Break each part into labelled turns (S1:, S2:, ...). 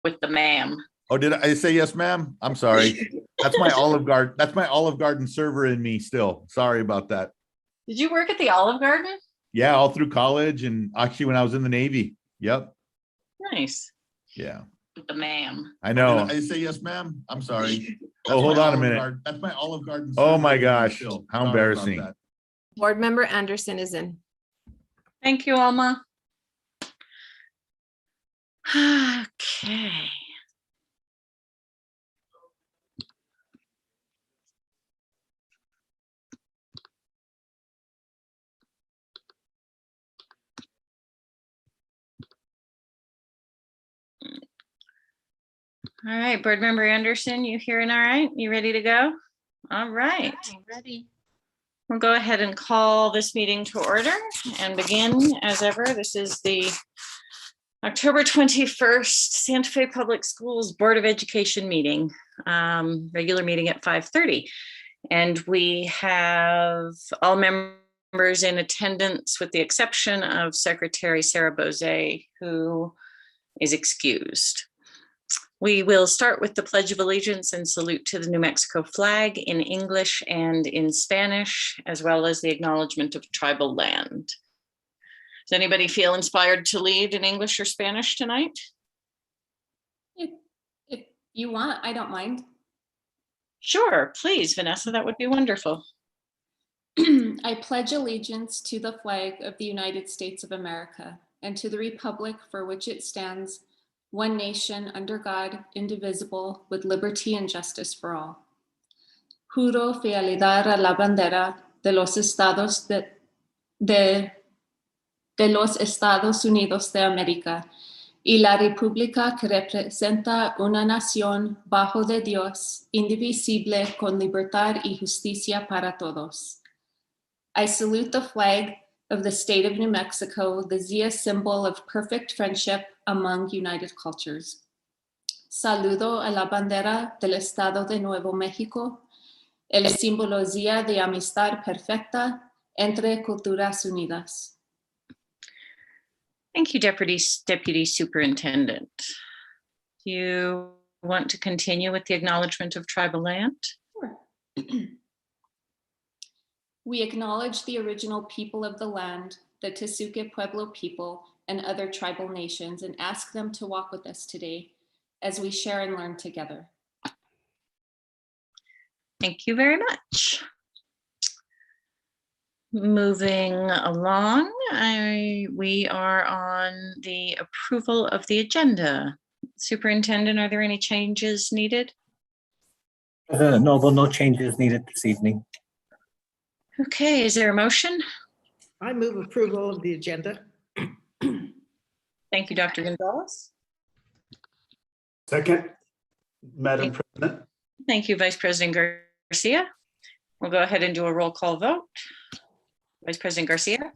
S1: with the ma'am.
S2: Oh, did I say yes, ma'am? I'm sorry. That's my Olive Garden. That's my Olive Garden server in me still. Sorry about that.
S1: Did you work at the Olive Garden?
S2: Yeah, all through college and actually when I was in the Navy. Yep.
S1: Nice.
S2: Yeah.
S1: With the ma'am.
S2: I know.
S3: Did I say yes, ma'am? I'm sorry.
S2: Oh, hold on a minute.
S3: That's my Olive Garden.
S2: Oh my
S3: server in me
S2: gosh.
S3: still.
S2: How
S3: Sorry about
S2: embarrassing.
S3: that.
S4: Board Member Anderson is in.
S1: Thank you, Alma. Okay. All right, Board Member Anderson, you hearing all right? You ready to go? All right.
S5: Ready.
S1: We'll go ahead and call this meeting to order and begin as ever. This is the October 21st Santa Fe Public Schools Board of Education meeting, regular meeting at 5:30. And we have all members in attendance with the exception of Secretary Sarah Bose, who is excused. We will start with the Pledge of Allegiance and salute to the New Mexico flag in English and in Spanish, as well as the acknowledgement of tribal land. Does anybody feel inspired to lead in English or Spanish tonight?
S5: If you want, I don't mind.
S1: Sure, please, Vanessa, that would be wonderful.
S5: I pledge allegiance to the flag of the United States of America and to the republic for which it stands, one nation under God, indivisible, with liberty and justice for all. Juro fidelidad a la bandera de los Estados de los Estados Unidos de América y la república que representa una nación bajo de Dios, indivisible, con libertad y justicia para todos. I salute the flag of the state of New Mexico, the Zia symbol of perfect friendship among united cultures. Saludo a la bandera del Estado de Nuevo México, el símbolo Zia de amistad perfecta entre culturas unidas.
S1: Thank you, Deputy Superintendent. Do you want to continue with the acknowledgement of tribal land?
S5: Sure. We acknowledge the original people of the land, the Tesuque Pueblo people, and other tribal nations, and ask them to walk with us today as we share and learn together.
S1: Thank you very much. Moving along, we are on the approval of the agenda. Superintendent, are there any changes needed?
S6: President Noble, no changes needed this evening.
S1: Okay, is there a motion?
S7: I move approval of the agenda.
S1: Thank you, Dr. Gonzalez.
S3: Second, Madam President.
S1: Thank you, Vice President Garcia. We'll go ahead and do a roll call vote. Vice President Garcia,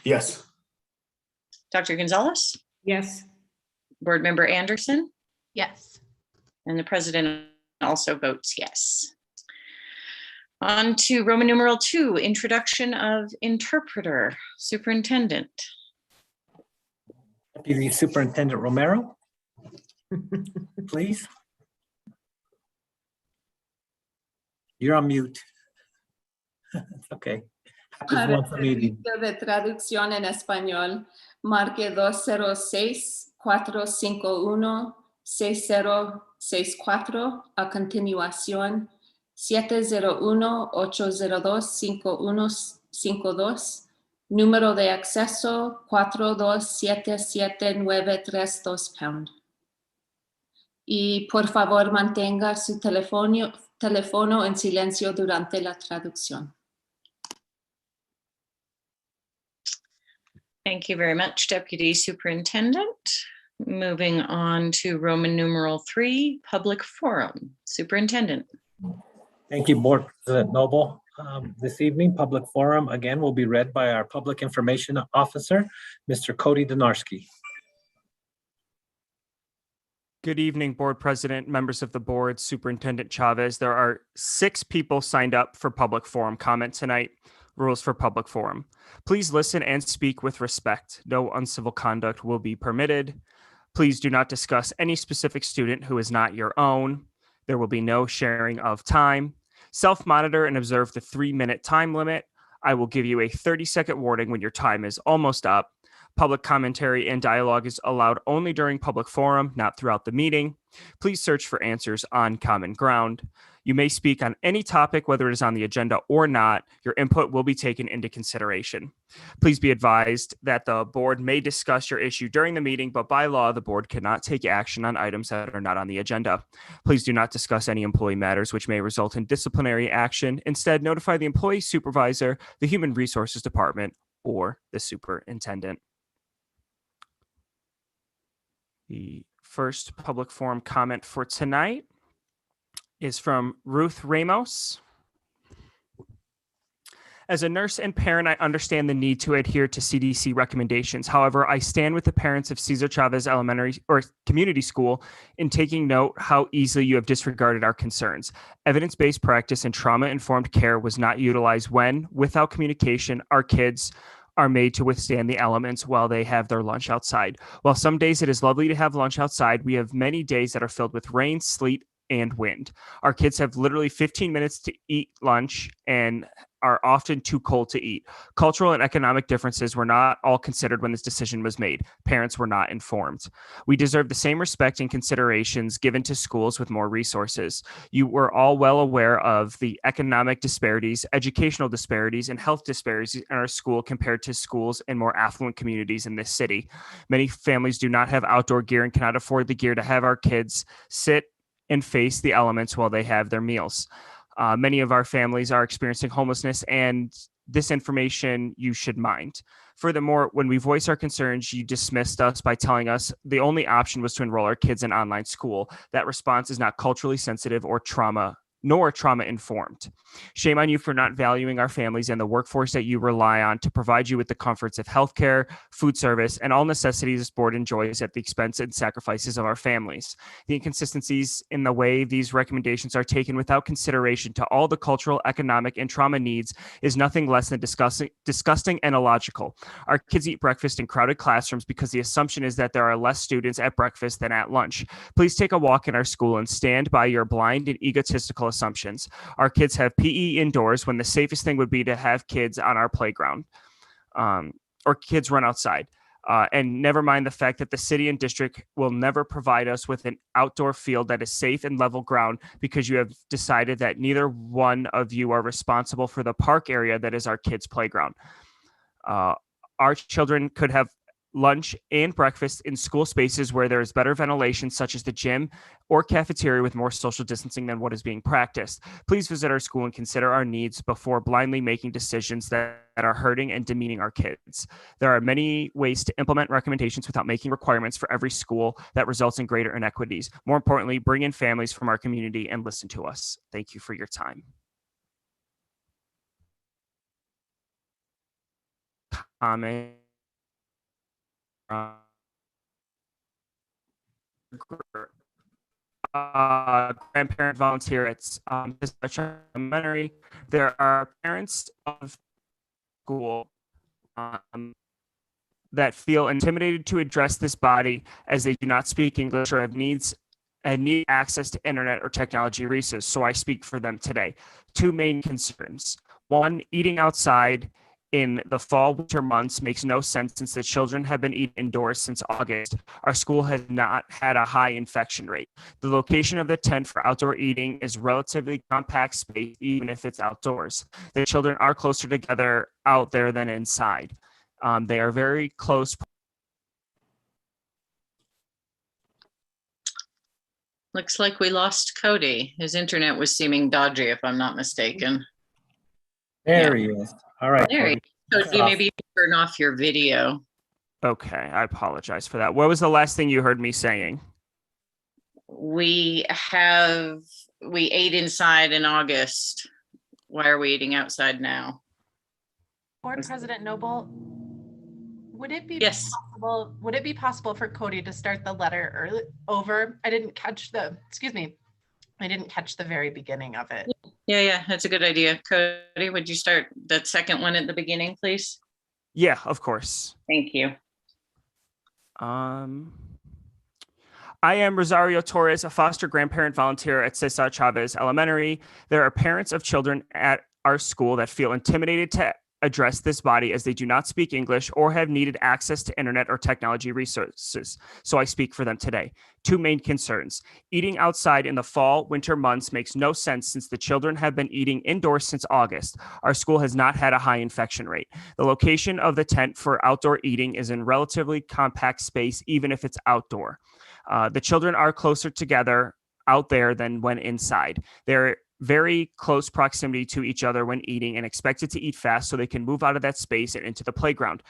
S3: Yes.
S1: Dr. Gonzalez,
S7: Yes.
S1: Board Member Anderson,
S5: Yes.
S1: and the President also votes yes. On to Roman numeral 2, introduction of interpreter. Superintendent.
S6: Deputy Superintendent Romero, please. You're on mute. It's okay. Happens once a meeting.
S5: De traducción en español, marque 206-451-6064. A continuación, 701-802-5152. Número de acceso 4277932 pound. Y por favor mantenga su teléfono en silencio durante la traducción.
S1: Thank you very much, Deputy Superintendent. Moving on to Roman numeral 3, public forum. Superintendent.
S6: Thank you, Board President Noble. This evening, public forum again will be read by our Public Information Officer, Mr. Cody Donarski.
S8: Good evening, Board President, members of the board, Superintendent Chavez. There are 6 people signed up for public forum comment tonight. Rules for public forum. Please listen and speak with respect. No uncivil conduct will be permitted. Please do not discuss any specific student who is not your own. There will be no sharing of time. Self-monitor and observe the 3-minute time limit. I will give you a 30-second warning when your time is almost up. Public commentary and dialogue is allowed only during public forum, not throughout the meeting. Please search for answers on common ground. You may speak on any topic, whether it is on the agenda or not. Your input will be taken into consideration. Please be advised that the board may discuss your issue during the meeting, but by law, the board cannot take action on items that are not on the agenda. Please do not discuss any employee matters which may result in disciplinary action. Instead, notify the employee supervisor, the Human Resources Department, or the superintendent. The first public forum comment for tonight is from Ruth Ramos. As a nurse and parent, I understand the need to adhere to CDC recommendations. However, I stand with the parents of Cesar Chavez Elementary or Community School in taking note how easily you have disregarded our concerns. Evidence-based practice and trauma-informed care was not utilized when, without communication, our kids are made to withstand the elements while they have their lunch outside. While some days it is lovely to have lunch outside, we have many days that are filled with rain, sleet, and wind. Our kids have literally 15 minutes to eat lunch and are often too cold to eat. Cultural and economic differences were not all considered when this decision was made. Parents were not informed. We deserve the same respect and considerations given to schools with more resources. You were all well aware of the economic disparities, educational disparities, and health disparities in our school compared to schools in more affluent communities in this city. Many families do not have outdoor gear and cannot afford the gear to have our kids sit and face the elements while they have their meals. Many of our families are experiencing homelessness, and this information you should mind. Furthermore, when we voice our concerns, you dismissed us by telling us the only option was to enroll our kids in online school. That response is not culturally sensitive or trauma informed. Shame on you for not valuing our families and the workforce that you rely on to provide you with the comforts of healthcare, food service, and all necessities this board enjoys at the expense and sacrifices of our families. The inconsistencies in the way these recommendations are taken without consideration to all the cultural, economic, and trauma needs is nothing less than disgusting and illogical. Our kids eat breakfast in crowded classrooms because the assumption is that there are less students at breakfast than at lunch. Please take a walk in our school and stand by your blind and egotistical assumptions. Our kids have PE indoors when the safest thing would be to have kids on our playground or kids run outside. And never mind the fact that the city and district will never provide us with an outdoor field that is safe and level ground because you have decided that neither one of you are responsible for the park area that is our kids' playground. Our children could have lunch and breakfast in school spaces where there is better ventilation, such as the gym or cafeteria with more social distancing than what is being practiced. Please visit our school and consider our needs before blindly making decisions that are hurting and demeaning our kids. There are many ways to implement recommendations without making requirements for every school that results in greater inequities. More importantly, bring in families from our community and listen to us. Thank you for your time. Comment. Grandparent volunteer at Elementary. There are parents of school that feel intimidated to address this body as they do not speak English or have needs and need access to internet or technology resources. So I speak for them today. Two main concerns. One, eating outside in the fall winter months makes no sense since the children have been eating indoors since August. Our school has not had a high infection rate. The location of the tent for outdoor eating is relatively compact space, even if it's outdoors. The children are closer together out there than inside. They are very close.
S1: Looks like we lost Cody. His internet was seeming dodgy, if I'm not mistaken.
S6: There he is. All right.
S1: There you go. Cody, maybe you turn off your video.
S8: Okay, I apologize for that. What was the last thing you heard me saying?
S1: We ate inside in August. Why are we eating outside now?
S9: Board President Noble, would it be
S1: Yes.
S9: possible? Would it be possible for Cody to start the letter over? I didn't catch the very beginning of it.
S1: Yeah, that's a good idea. Cody, would you start that second one at the beginning, please?
S8: Yeah, of course.
S1: Thank you.
S8: I am Rosario Torres, a foster grandparent volunteer at Cesar Chavez Elementary. There are parents of children at our school that feel intimidated to address this body as they do not speak English or have needed access to internet or technology resources. So I speak for them today. Two main concerns. Eating outside in the fall, winter months makes no sense since the children have been eating indoors since August. Our school has not had a high infection rate. The location of the tent for outdoor eating is in relatively compact space, even if it's outdoor. The children are closer together out there than when inside. They're very close proximity to each other when eating and expected to eat fast so they can move out of that space and into the playground.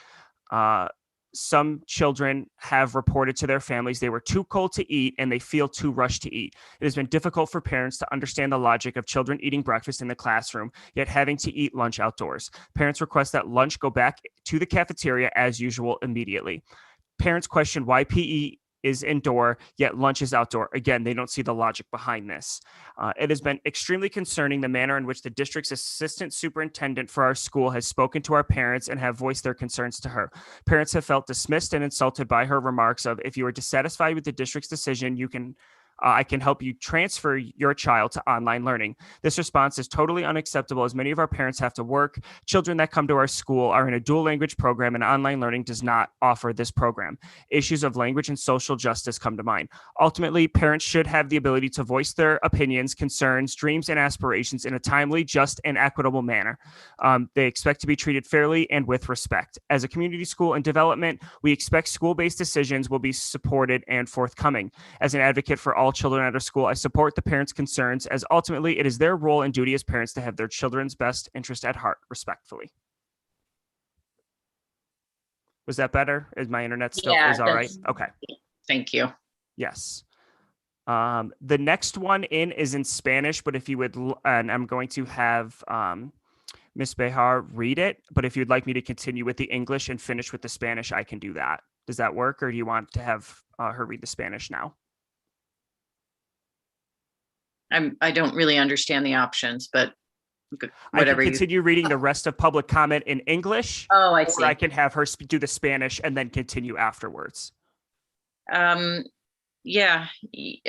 S8: Some children have reported to their families they were too cold to eat and they feel too rushed to eat. It has been difficult for parents to understand the logic of children eating breakfast in the classroom, yet having to eat lunch outdoors. Parents request that lunch go back to the cafeteria as usual immediately. Parents question why PE is indoor, yet lunch is outdoor. Again, they don't see the logic behind this. It has been extremely concerning the manner in which the district's assistant superintendent for our school has spoken to our parents and have voiced their concerns to her. Parents have felt dismissed and insulted by her remarks of, if you are dissatisfied with the district's decision, I can help you transfer your child to online learning. This response is totally unacceptable as many of our parents have to work. Children that come to our school are in a dual language program and online learning does not offer this program. Issues of language and social justice come to mind. Ultimately, parents should have the ability to voice their opinions, concerns, dreams, and aspirations in a timely, just, and equitable manner. They expect to be treated fairly and with respect. As a community school in development, we expect school-based decisions will be supported and forthcoming. As an advocate for all children at our school, I support the parents' concerns as ultimately it is their role and duty as parents to have their children's best interest at heart, respectfully. Was that better? Is my internet still is all right? Okay.
S1: Thank you.
S8: Yes. The next one in is in Spanish, but if you would, and I'm going to have Ms. Behar read it, but if you'd like me to continue with the English and finish with the Spanish, I can do that. Does that work? Or do you want to have her read the Spanish now?
S1: I don't really understand the options, but whatever
S8: I can continue reading the rest of public comment in English.
S1: Oh, I
S8: or
S1: see.
S8: I can have her do the Spanish and then continue afterwards.
S1: Yeah, you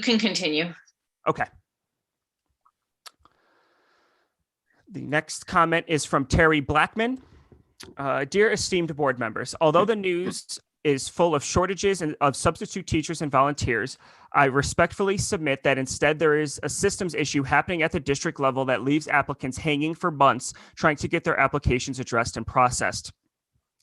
S1: can continue.
S8: Okay. The next comment is from Terry Blackman. Dear esteemed board members, although the news is full of shortages of substitute teachers and volunteers, I respectfully submit that instead there is a systems issue happening at the district level that leaves applicants hanging for months trying to get their applications addressed and processed.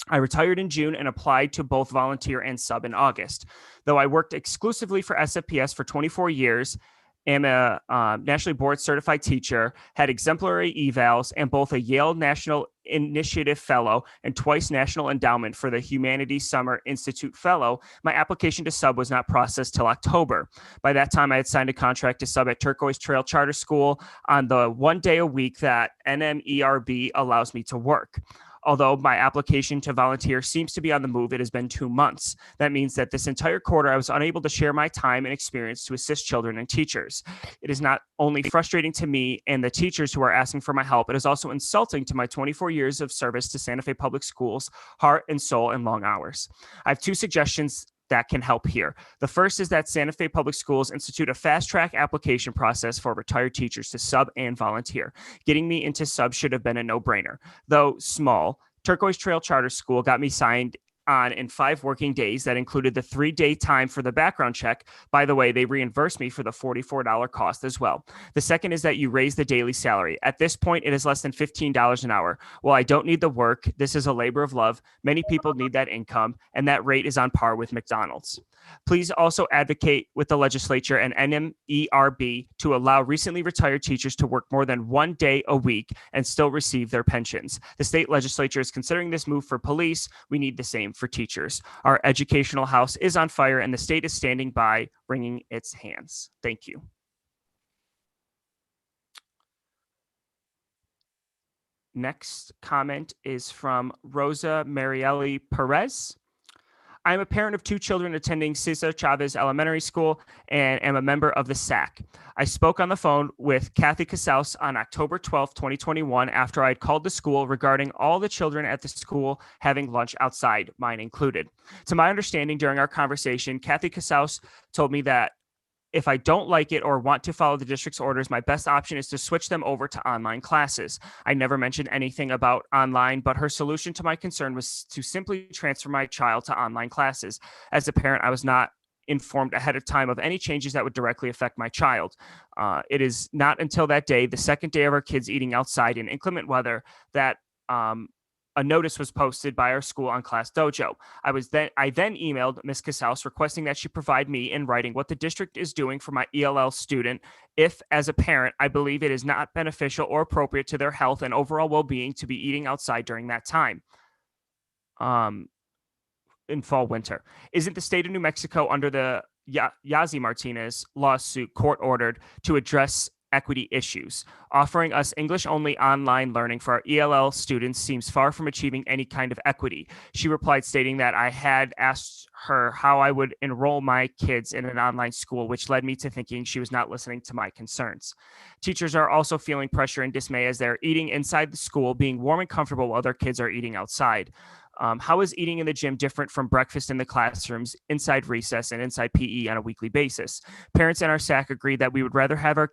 S8: I retired in June and applied to both volunteer and sub in August. Though I worked exclusively for SFPS for 24 years, am a nationally board certified teacher, had exemplary evals, and both a Yale National Initiative Fellow and twice National Endowment for the Humanities Summer Institute Fellow, my application to sub was not processed till October. By that time, I had signed a contract to sub at Turquoise Trail Charter School on the 1 day a week that NMERB allows me to work. Although my application to volunteer seems to be on the move, it has been 2 months. That means that this entire quarter, I was unable to share my time and experience to assist children and teachers. It is not only frustrating to me and the teachers who are asking for my help, it is also insulting to my 24 years of service to Santa Fe Public Schools, heart and soul and long hours. I have 2 suggestions that can help here. The first is that Santa Fe Public Schools institute a fast track application process for retired teachers to sub and volunteer. Getting me into sub should have been a no-brainer. Though small, Turquoise Trail Charter School got me signed on in 5 working days. That included the 3-day time for the background check. By the way, they reimbursed me for the $44 cost as well. The second is that you raise the daily salary. At this point, it is less than $15 an hour. Well, I don't need the work. This is a labor of love. Many people need that income, and that rate is on par with McDonald's. Please also advocate with the legislature and NMERB to allow recently retired teachers to work more than 1 day a week and still receive their pensions. The state legislature is considering this move for police. We need the same for teachers. Our educational house is on fire and the state is standing by, wringing its hands. Thank you. Next comment is from Rosamarielli Perez. I'm a parent of 2 children attending Cesar Chavez Elementary School and am a member of the SAC. I spoke on the phone with Kathy Casals on October 12, 2021, after I had called the school regarding all the children at the school having lunch outside, mine included. To my understanding, during our conversation, Kathy Casals told me that if I don't like it or want to follow the district's orders, my best option is to switch them over to online classes. I never mentioned anything about online, but her solution to my concern was to simply transfer my child to online classes. As a parent, I was not informed ahead of time of any changes that would directly affect my child. It is not until that day, the second day of our kids eating outside in inclement weather, that a notice was posted by our school on Class Dojo. I then emailed Ms. Casals requesting that she provide me in writing what the district is doing for my ELL student if, as a parent, I believe it is not beneficial or appropriate to their health and overall well-being to be eating outside during that time. In fall, winter. Isn't the state of New Mexico under the Yazzie Martinez lawsuit court ordered to address equity issues? Offering us English-only online learning for our ELL students seems far from achieving any kind of equity. She replied stating that I had asked her how I would enroll my kids in an online school, which led me to thinking she was not listening to my concerns. Teachers are also feeling pressure and dismay as they're eating inside the school, being warm and comfortable while their kids are eating outside. How is eating in the gym different from breakfast in the classrooms, inside recess, and inside PE on a weekly basis? Parents in our SAC agree that we would rather have our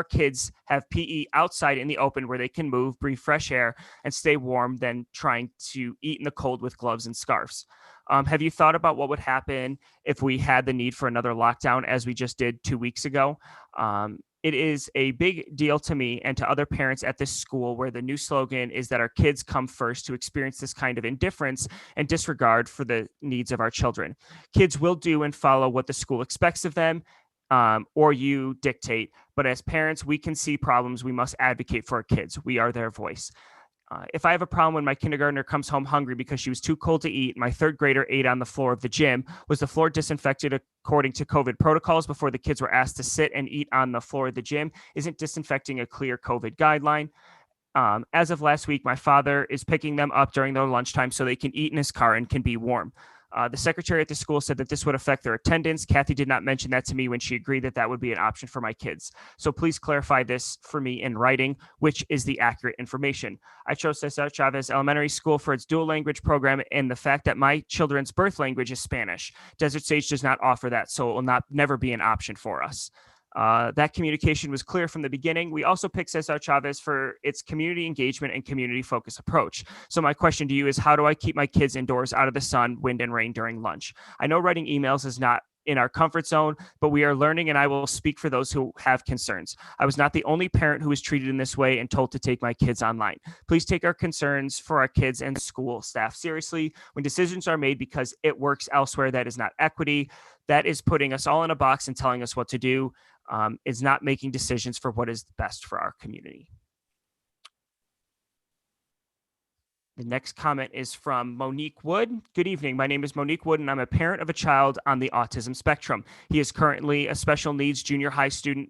S8: kids have PE outside in the open where they can move, breathe fresh air, and stay warm than trying to eat in the cold with gloves and scarves. Have you thought about what would happen if we had the need for another lockdown as we just did 2 weeks ago? It is a big deal to me and to other parents at this school where the new slogan is that our kids come first to experience this kind of indifference and disregard for the needs of our children. Kids will do and follow what the school expects of them, or you dictate. But as parents, we can see problems. We must advocate for our kids. We are their voice. If I have a problem when my kindergartner comes home hungry because she was too cold to eat, my 3rd grader ate on the floor of the gym. Was the floor disinfected according to COVID protocols before the kids were asked to sit and eat on the floor of the gym? Isn't disinfecting a clear COVID guideline? As of last week, my father is picking them up during their lunchtime so they can eat in his car and can be warm. The secretary at the school said that this would affect their attendance. Kathy did not mention that to me when she agreed that that would be an option for my kids. So please clarify this for me in writing, which is the accurate information. I chose Cesar Chavez Elementary School for its dual language program and the fact that my children's birth language is Spanish. Desert Sage does not offer that, so it will never be an option for us. That communication was clear from the beginning. We also picked Cesar Chavez for its community engagement and community focus approach. So my question to you is, how do I keep my kids indoors out of the sun, wind, and rain during lunch? I know writing emails is not in our comfort zone, but we are learning, and I will speak for those who have concerns. I was not the only parent who was treated in this way and told to take my kids online. Please take our concerns for our kids and school staff seriously. When decisions are made because it works elsewhere, that is not equity. That is putting us all in a box and telling us what to do. Is not making decisions for what is best for our community. The next comment is from Monique Wood. Good evening. My name is Monique Wood, and I'm a parent of a child on the autism spectrum. He is currently a special needs junior high student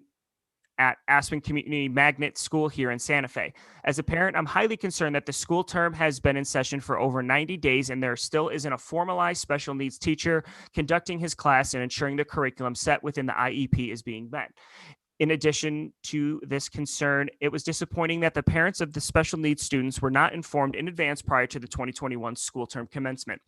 S8: at Aspen Community Magnet School here in Santa Fe. As a parent, I'm highly concerned that the school term has been in session for over 90 days and there still isn't a formalized special needs teacher conducting his class and ensuring the curriculum set within the IEP is being met. In addition to this concern, it was disappointing that the parents of the special needs students were not informed in advance prior to the 2021 school term commencement.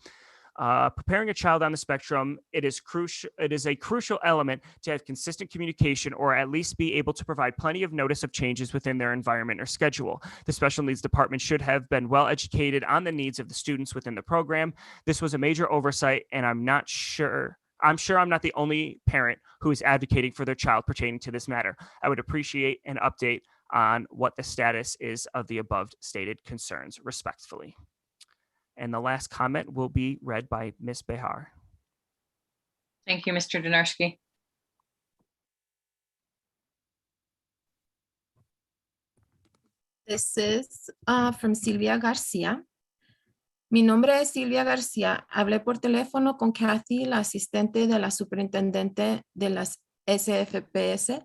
S8: Preparing a child on the spectrum, it is a crucial element to have consistent communication or at least be able to provide plenty of notice of changes within their environment or schedule. The special needs department should have been well educated on the needs of the students within the program. This was a major oversight, and I'm sure I'm not the only parent who is advocating for their child pertaining to this matter. I would appreciate an update on what the status is of the above stated concerns, respectfully. And the last comment will be read by Ms. Behar.
S1: Thank you, Mr. Donarski.
S4: This is from Silvia Garcia. Mi nombre es Silvia Garcia. Hablé por teléfono con Kathy, la asistente de la superintendente de las SFPS,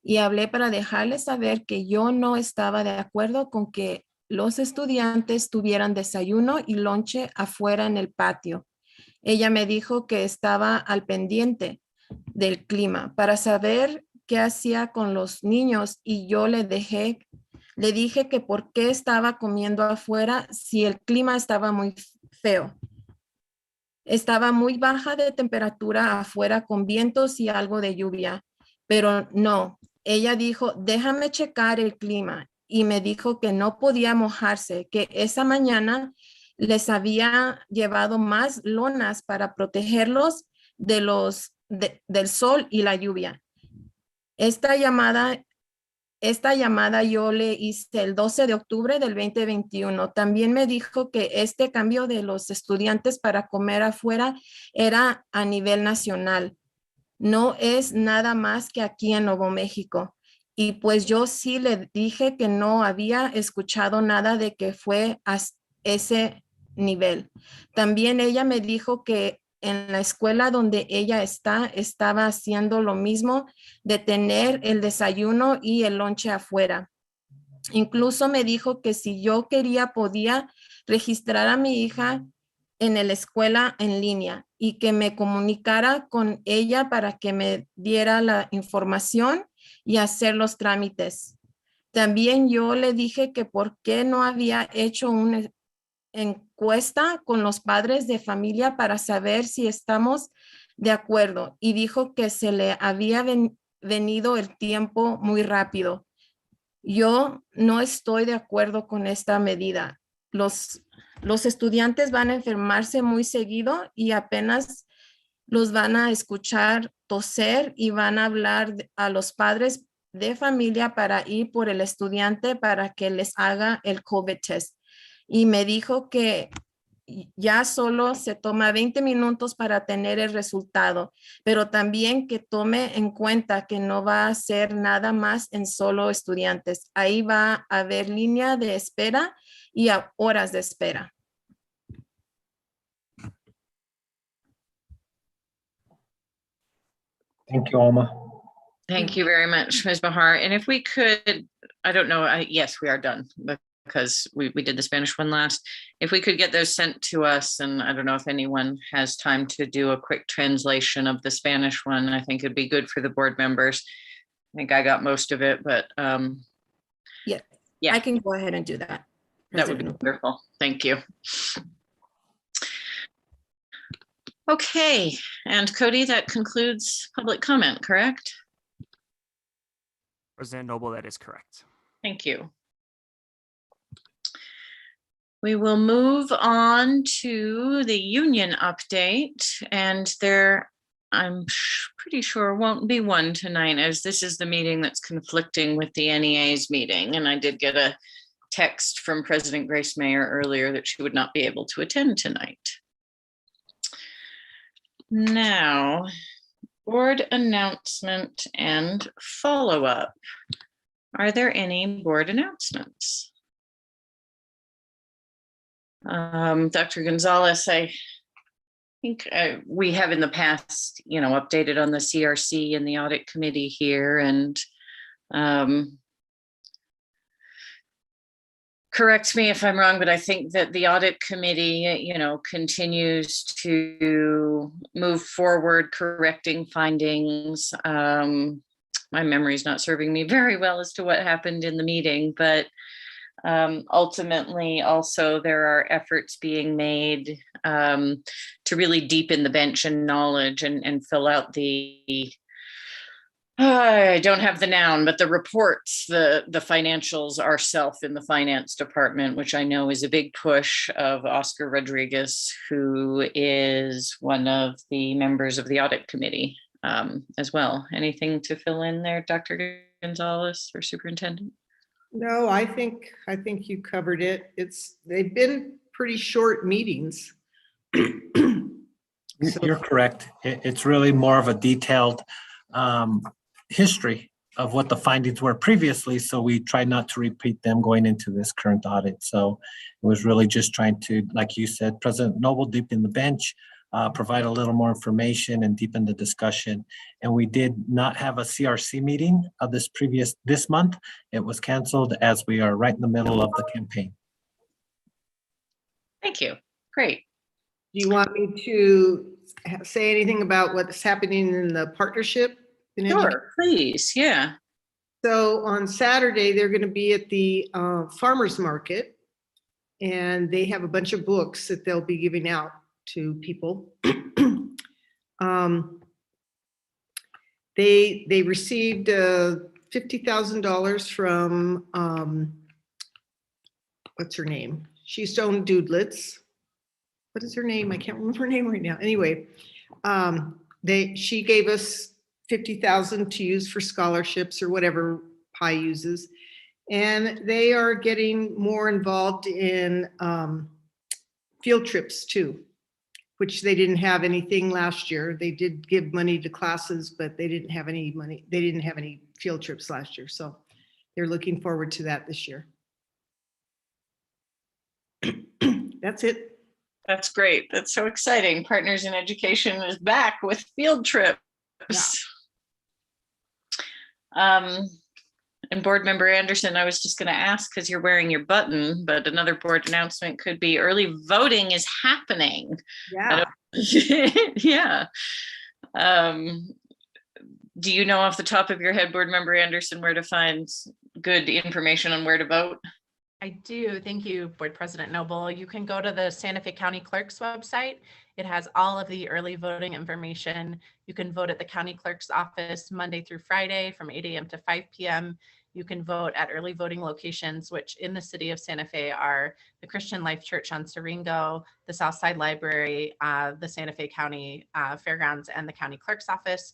S4: y hablé para dejarles saber que yo no estaba de acuerdo con que los estudiantes tuvieran desayuno y lonche afuera en el patio. Ella me dijo que estaba al pendiente del clima para saber qué hacía con los niños y yo le dije que por qué estaba comiendo afuera si el clima estaba muy feo. Estaba muy baja de temperatura afuera con vientos y algo de lluvia, pero no. Ella dijo, déjame checar el clima y me dijo que no podía mojarse, que esa mañana les había llevado más lonas para protegerlos del sol y la lluvia. Esta llamada yo le hice el 12 de octubre del 2021. También me dijo que este cambio de los estudiantes para comer afuera era a nivel nacional. No es nada más que aquí en Nuevo México. Y pues yo sí le dije que no había escuchado nada de que fue a ese nivel. También ella me dijo que en la escuela donde ella estaba haciendo lo mismo de tener el desayuno y el lonche afuera. Incluso me dijo que si yo quería podía registrar a mi hija en la escuela en línea y que me comunicara con ella para que me diera la información y hacer los trámites. También yo le dije que por qué no había hecho una encuesta con los padres de familia para saber si estamos de acuerdo y dijo que se le había venido el tiempo muy rápido. Yo no estoy de acuerdo con esta medida. Los estudiantes van a enfermarse muy seguido y apenas los van a escuchar toser y van a hablar a los padres de familia para ir por el estudiante para que les haga el COVID test. Y me dijo que ya solo se toma 20 minutos para tener el resultado, pero también que tome en cuenta que no va a ser nada más en solo estudiantes. Ahí va a haber línea de espera y horas de espera.
S6: Thank you, Alma.
S1: Thank you very much, Ms. Bahar. And if we could, I don't know, yes, we are done because we did the Spanish one last. If we could get those sent to us, and I don't know if anyone has time to do a quick translation of the Spanish one, I think it'd be good for the board members. I think I got most of it, but
S4: Yeah,
S1: yeah,
S4: I can go ahead and do that.
S1: that would be wonderful. Thank you. Okay, and Cody, that concludes public comment, correct?
S8: President Noble, that is correct.
S1: Thank you. We will move on to the union update, and there, I'm pretty sure won't be one tonight, as this is the meeting that's conflicting with the NEA's meeting. And I did get a text from President Grace Mayer earlier that she would not be able to attend tonight. Now, board announcement and follow-up. Are there any board announcements? Dr. Gonzalez, I think we have in the past, updated on the CRC and the audit committee here, and correct me if I'm wrong, but I think that the audit committee, continues to move forward, correcting findings. My memory is not serving me very well as to what happened in the meeting, but ultimately also there are efforts being made to really deepen the bench and knowledge and fill out the I don't have the noun, but the reports, the financials ourselves in the finance department, which I know is a big push of Oscar Rodriguez, who is one of the members of the audit committee as well. Anything to fill in there, Dr. Gonzalez or Superintendent?
S7: No, I think you covered it. They've been pretty short meetings.
S6: You're correct. It's really more of a detailed history of what the findings were previously, so we try not to repeat them going into this current audit. So it was really just trying to, like you said, President Noble, deepen the bench, provide a little more information and deepen the discussion. And we did not have a CRC meeting this month. It was canceled as we are right in the middle of the campaign.
S1: Thank you. Great.
S7: Do you want me to say anything about what's happening in the partnership? in education?
S1: Sure, please, yeah.
S7: So on Saturday, they're going to be at the farmer's market, and they have a bunch of books that they'll be giving out to people. They received $50,000 from what's her name? She's owned Doodlets. What is her name? I can't remember her name right now. Anyway, she gave us $50,000 to use for scholarships or whatever Pi uses. And they are getting more involved in field trips too, which they didn't have anything last year. They did give money to classes, but they didn't have any money. They didn't have any field trips last year. So they're looking forward to that this year. That's it.
S1: That's great. That's so exciting. Partners in Education is back with field trips. And Board Member Anderson, I was just going to ask because you're wearing your button, but another board announcement could be early voting is happening.
S7: Yeah.
S1: Yeah. Do you know off the top of your head, Board Member Anderson, where to find good information on where to vote?
S9: I do. Thank you, Board President Noble. You can go to the Santa Fe County Clerk's website. It has all of the early voting information. You can vote at the County Clerk's office Monday through Friday from 8 a.m. to 5 p.m. You can vote at early voting locations, which in the city of Santa Fe are the Christian Life Church on Siringo, the Southside Library, the Santa Fe County Fairgrounds, and the County Clerk's office,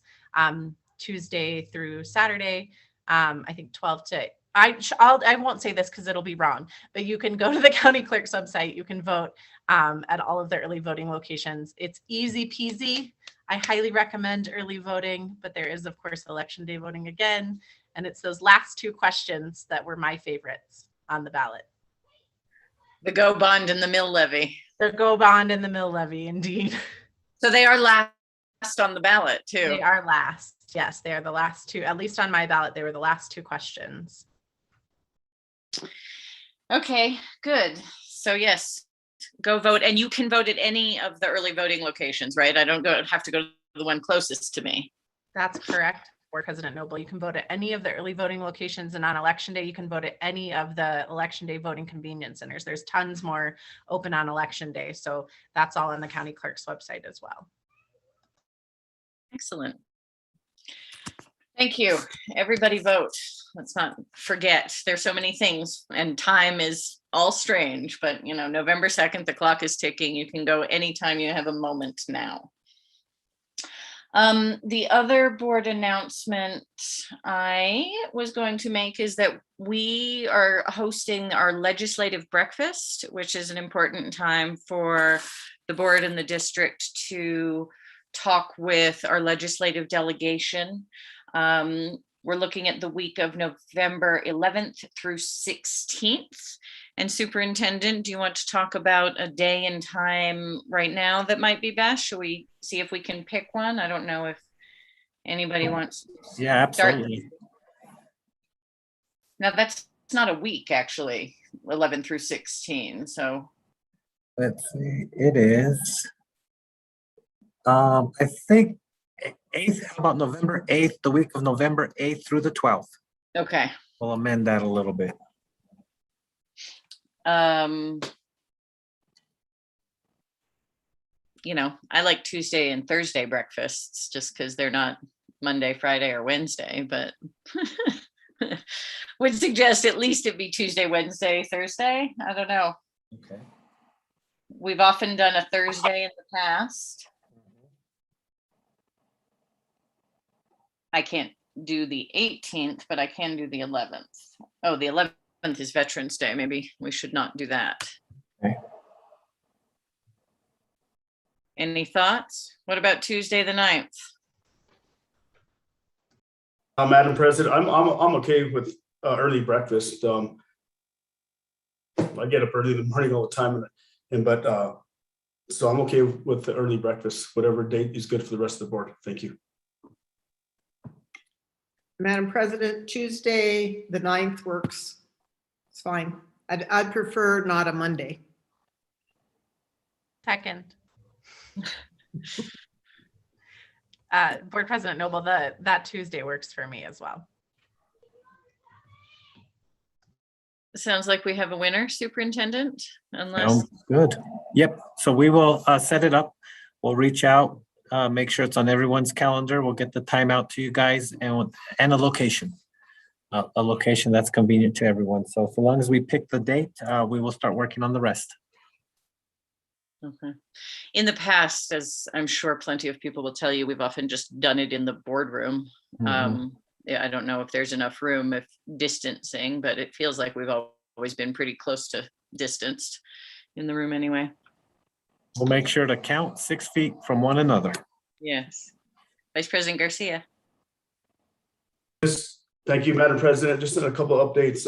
S9: Tuesday through Saturday, I think 12 to I won't say this because it'll be wrong, but you can go to the County Clerk's website. You can vote at all of the early voting locations. It's easy peasy. I highly recommend early voting, but there is, of course, Election Day voting again. And it's those last two questions that were my favorites on the ballot.
S1: The go bond and the mill levy.
S9: The go bond and the mill levy, indeed.
S1: So they are last on the ballot too.
S9: They are last. Yes, they are the last two. At least on my ballot, they were the last two questions.
S1: Okay, good. So yes, go vote, and you can vote at any of the early voting locations, right? I don't have to go to the one closest to me.
S9: That's correct, Board President Noble. You can vote at any of the early voting locations, and on Election Day, you can vote at any of the Election Day voting convenience centers. There's tons more open on Election Day, so that's all on the County Clerk's website as well.
S1: Excellent. Thank you. Everybody vote. Let's not forget. There's so many things, and time is all strange, but you know, November 2nd, the clock is ticking. You can go anytime you have a moment now. The other board announcement I was going to make is that we are hosting our legislative breakfast, which is an important time for the board and the district to talk with our legislative delegation. We're looking at the week of November 11th through 16th. And Superintendent, do you want to talk about a day and time right now that might be best? Should we see if we can pick one? I don't know if anybody wants to
S6: Yeah, absolutely.
S1: Now that's not a week, actually, 11 through 16. So
S6: Let's see, it is. I think 8th, how about November 8th, the week of November 8th through the 12th.
S1: okay.
S6: We'll amend that a little bit.
S1: You know, I like Tuesday and Thursday breakfasts just because they're not Monday, Friday, or Wednesday, but would suggest at least it be Tuesday, Wednesday, Thursday. I don't know.
S6: Okay.
S1: We've often done a Thursday in the past. I can't do the 18th, but I can do the 11th. Oh, the 11th is Veterans Day. Maybe we should not do that.
S6: Okay.
S1: Any thoughts? What about Tuesday the 9th?
S3: Madam President, I'm okay with early breakfast. I get up early in the morning all the time, so I'm okay with the early breakfast. Whatever date is good for the rest of the board. Thank you.
S7: Madam President, Tuesday, the 9th works. It's fine. I'd prefer not a Monday.
S9: Second. Board President Noble, that Tuesday works for me as well.
S1: Sounds like we have a winner, Superintendent, unless,
S6: Sounds good. Yep. So we will set it up. We'll reach out, make sure it's on everyone's calendar. We'll get the time out to you guys and a location. A location that's convenient to everyone. So as long as we pick the date, we will start working on the rest.
S1: okay. In the past, as I'm sure plenty of people will tell you, we've often just done it in the boardroom. Yeah, I don't know if there's enough room if distancing, but it feels like we've always been pretty close to distanced in the room anyway.
S6: We'll make sure to count 6 feet from one another.
S1: Yes. Vice President Garcia.
S3: Thank you, Madam President. Just a couple of updates.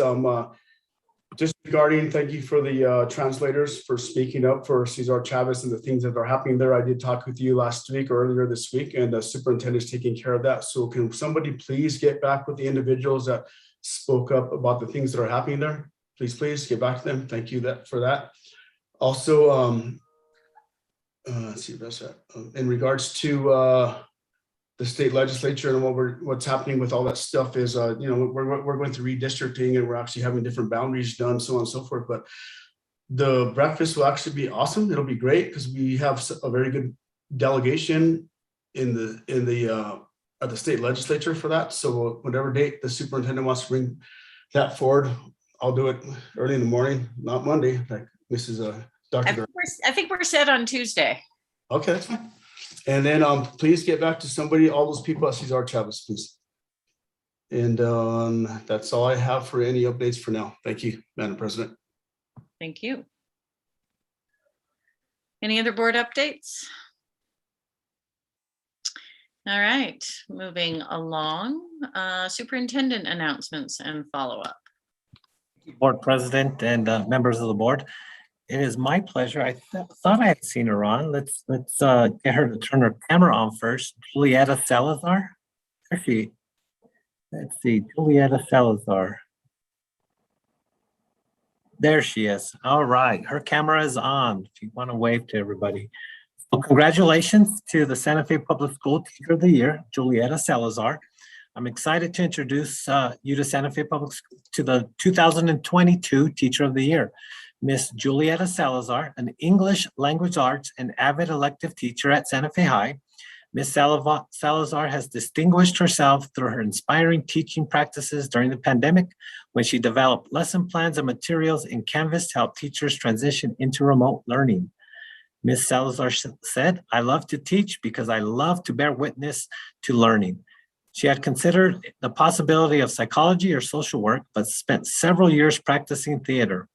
S3: Just regarding, thank you for the translators for speaking up for Cesar Chavez and the things that are happening there. I did talk with you last week or earlier this week, and the superintendent is taking care of that. So can somebody please get back with the individuals that spoke up about the things that are happening there? Please get back to them. Thank you for that. Also, let's see, in regards to the state legislature and what's happening with all that stuff is, we're going through redistricting and we're actually having different boundaries done, so on and so forth. But the breakfast will actually be awesome. It'll be great because we have a very good delegation at the state legislature for that. So whatever date the superintendent wants to bring that forward, I'll do it early in the morning, not Monday, like Mrs. Dr.
S1: I think we're set on Tuesday.
S3: Okay, that's fine. And then please get back to somebody, all those people at Cesar Chavez, please. And that's all I have for any updates for now. Thank you, Madam President.
S1: Thank you. Any other board updates? All right, moving along. Superintendent announcements and follow-up.
S6: Board President and members of the board. It is my pleasure. I thought I had seen her on. Let's get her to turn her camera on first. Julieta Salazar. There she. Let's see, Julieta Salazar. There she is. All right, her camera is on. If you want to wave to everybody. Well, congratulations to the Santa Fe Public School Teacher of the Year, Julieta Salazar. I'm excited to introduce you to Santa Fe Public School to the 2022 Teacher of the Year. Miss Julieta Salazar, an English language arts and avid elective teacher at Santa Fe High. Miss Salazar has distinguished herself through her inspiring teaching practices during the pandemic, when she developed lesson plans and materials in Canvas to help teachers transition into remote learning. Miss Salazar said, "I love to teach because I love to bear witness to learning." She had considered the possibility of psychology or social work, but spent several years practicing theater.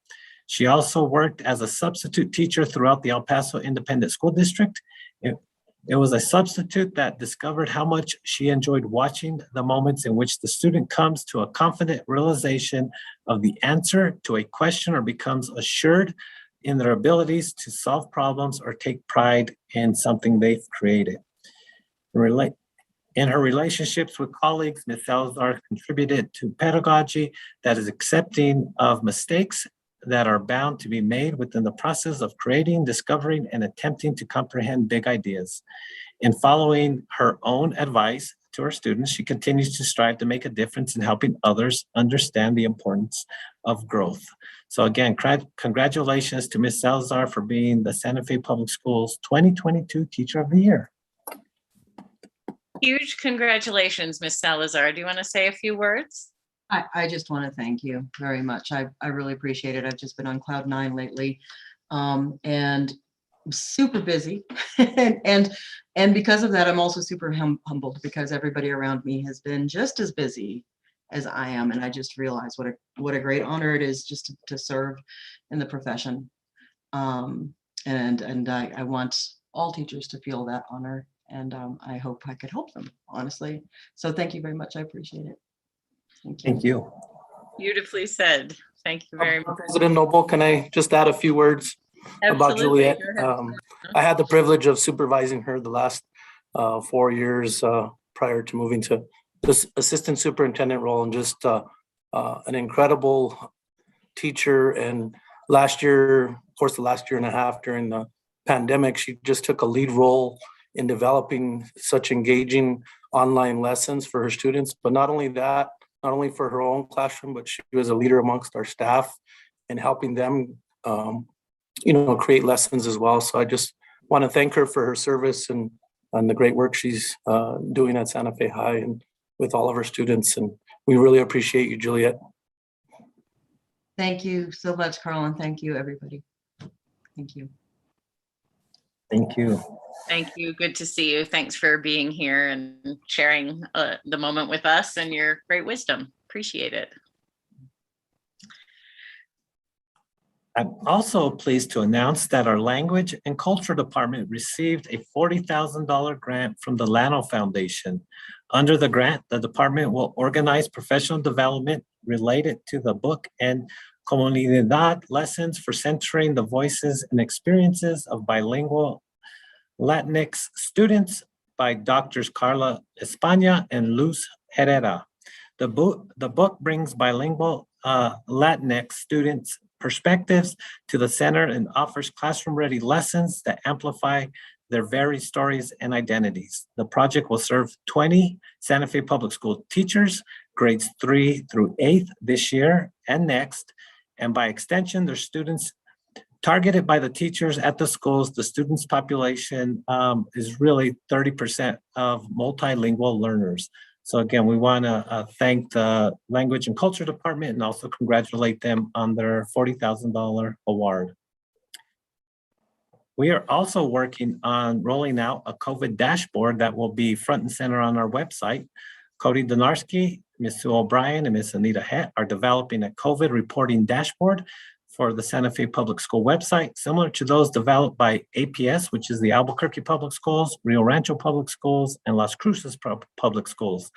S6: She also worked as a substitute teacher throughout the El Paso Independent School District. It was a substitute that discovered how much she enjoyed watching the moments in which the student comes to a confident realization of the answer to a question or becomes assured in their abilities to solve problems or take pride in something they've created. In her relationships with colleagues, Ms. Salazar contributed to pedagogy that is accepting of mistakes that are bound to be made within the process of creating, discovering, and attempting to comprehend big ideas. In following her own advice to her students, she continues to strive to make a difference in helping others understand the importance of growth. So again, congratulations to Ms. Salazar for being the Santa Fe Public Schools 2022 Teacher of the Year.
S1: Huge congratulations, Ms. Salazar. Do you want to say a few words?
S10: I just want to thank you very much. I really appreciate it. I've just been on cloud 9 lately, and super busy. and because of that, I'm also super humbled because everybody around me has been just as busy as I am. And I just realized what a great honor it is just to serve in the profession. And I want all teachers to feel that honor. And I hope I could help them, honestly. So thank you very much. I appreciate it.
S6: Thank you.
S1: Beautifully said. Thank you very much.
S11: President Noble, can I just add a few words about Juliet? I had the privilege of supervising her the last 4 years prior to moving to this assistant superintendent role, and just an incredible teacher. And last year, of course, the last year and a half during the pandemic, she just took a lead role in developing such engaging online lessons for her students. But not only that, not only for her own classroom, but she was a leader amongst our staff in helping them, create lessons as well. So I just want to thank her for her service and the great work she's doing at Santa Fe High and with all of her students. And we really appreciate you, Juliet.
S10: Thank you so much, Carl, and thank you, everybody. Thank you.
S6: Thank you.
S1: Thank you. Good to see you. Thanks for being here and sharing the moment with us and your great wisdom. Appreciate it.
S6: I'm also pleased to announce that our Language and Culture Department received a $40,000 grant from the Lano Foundation. Under the grant, the department will organize professional development related to the book and Comunidad lessons for centering the voices and experiences of bilingual Latinx students by Drs. Carla España and Luz Herrera. The book brings bilingual Latinx students' perspectives to the center and offers classroom-ready lessons that amplify their varied stories and identities. The project will serve 20 Santa Fe Public School teachers, grades 3 through 8th this year and next, and by extension, their students targeted by the teachers at the schools. The students' population is really 30% of multilingual learners. So again, we want to thank the Language and Culture Department and also congratulate them on their $40,000 award. We are also working on rolling out a COVID dashboard that will be front and center on our website. Cody Donarski, Ms. Sue O'Brien, and Ms. Anita Het are developing a COVID reporting dashboard for the Santa Fe Public School website, similar to those developed by APS, which is the Albuquerque Public Schools, Rio Rancho Public Schools, and Las Cruces Public Schools.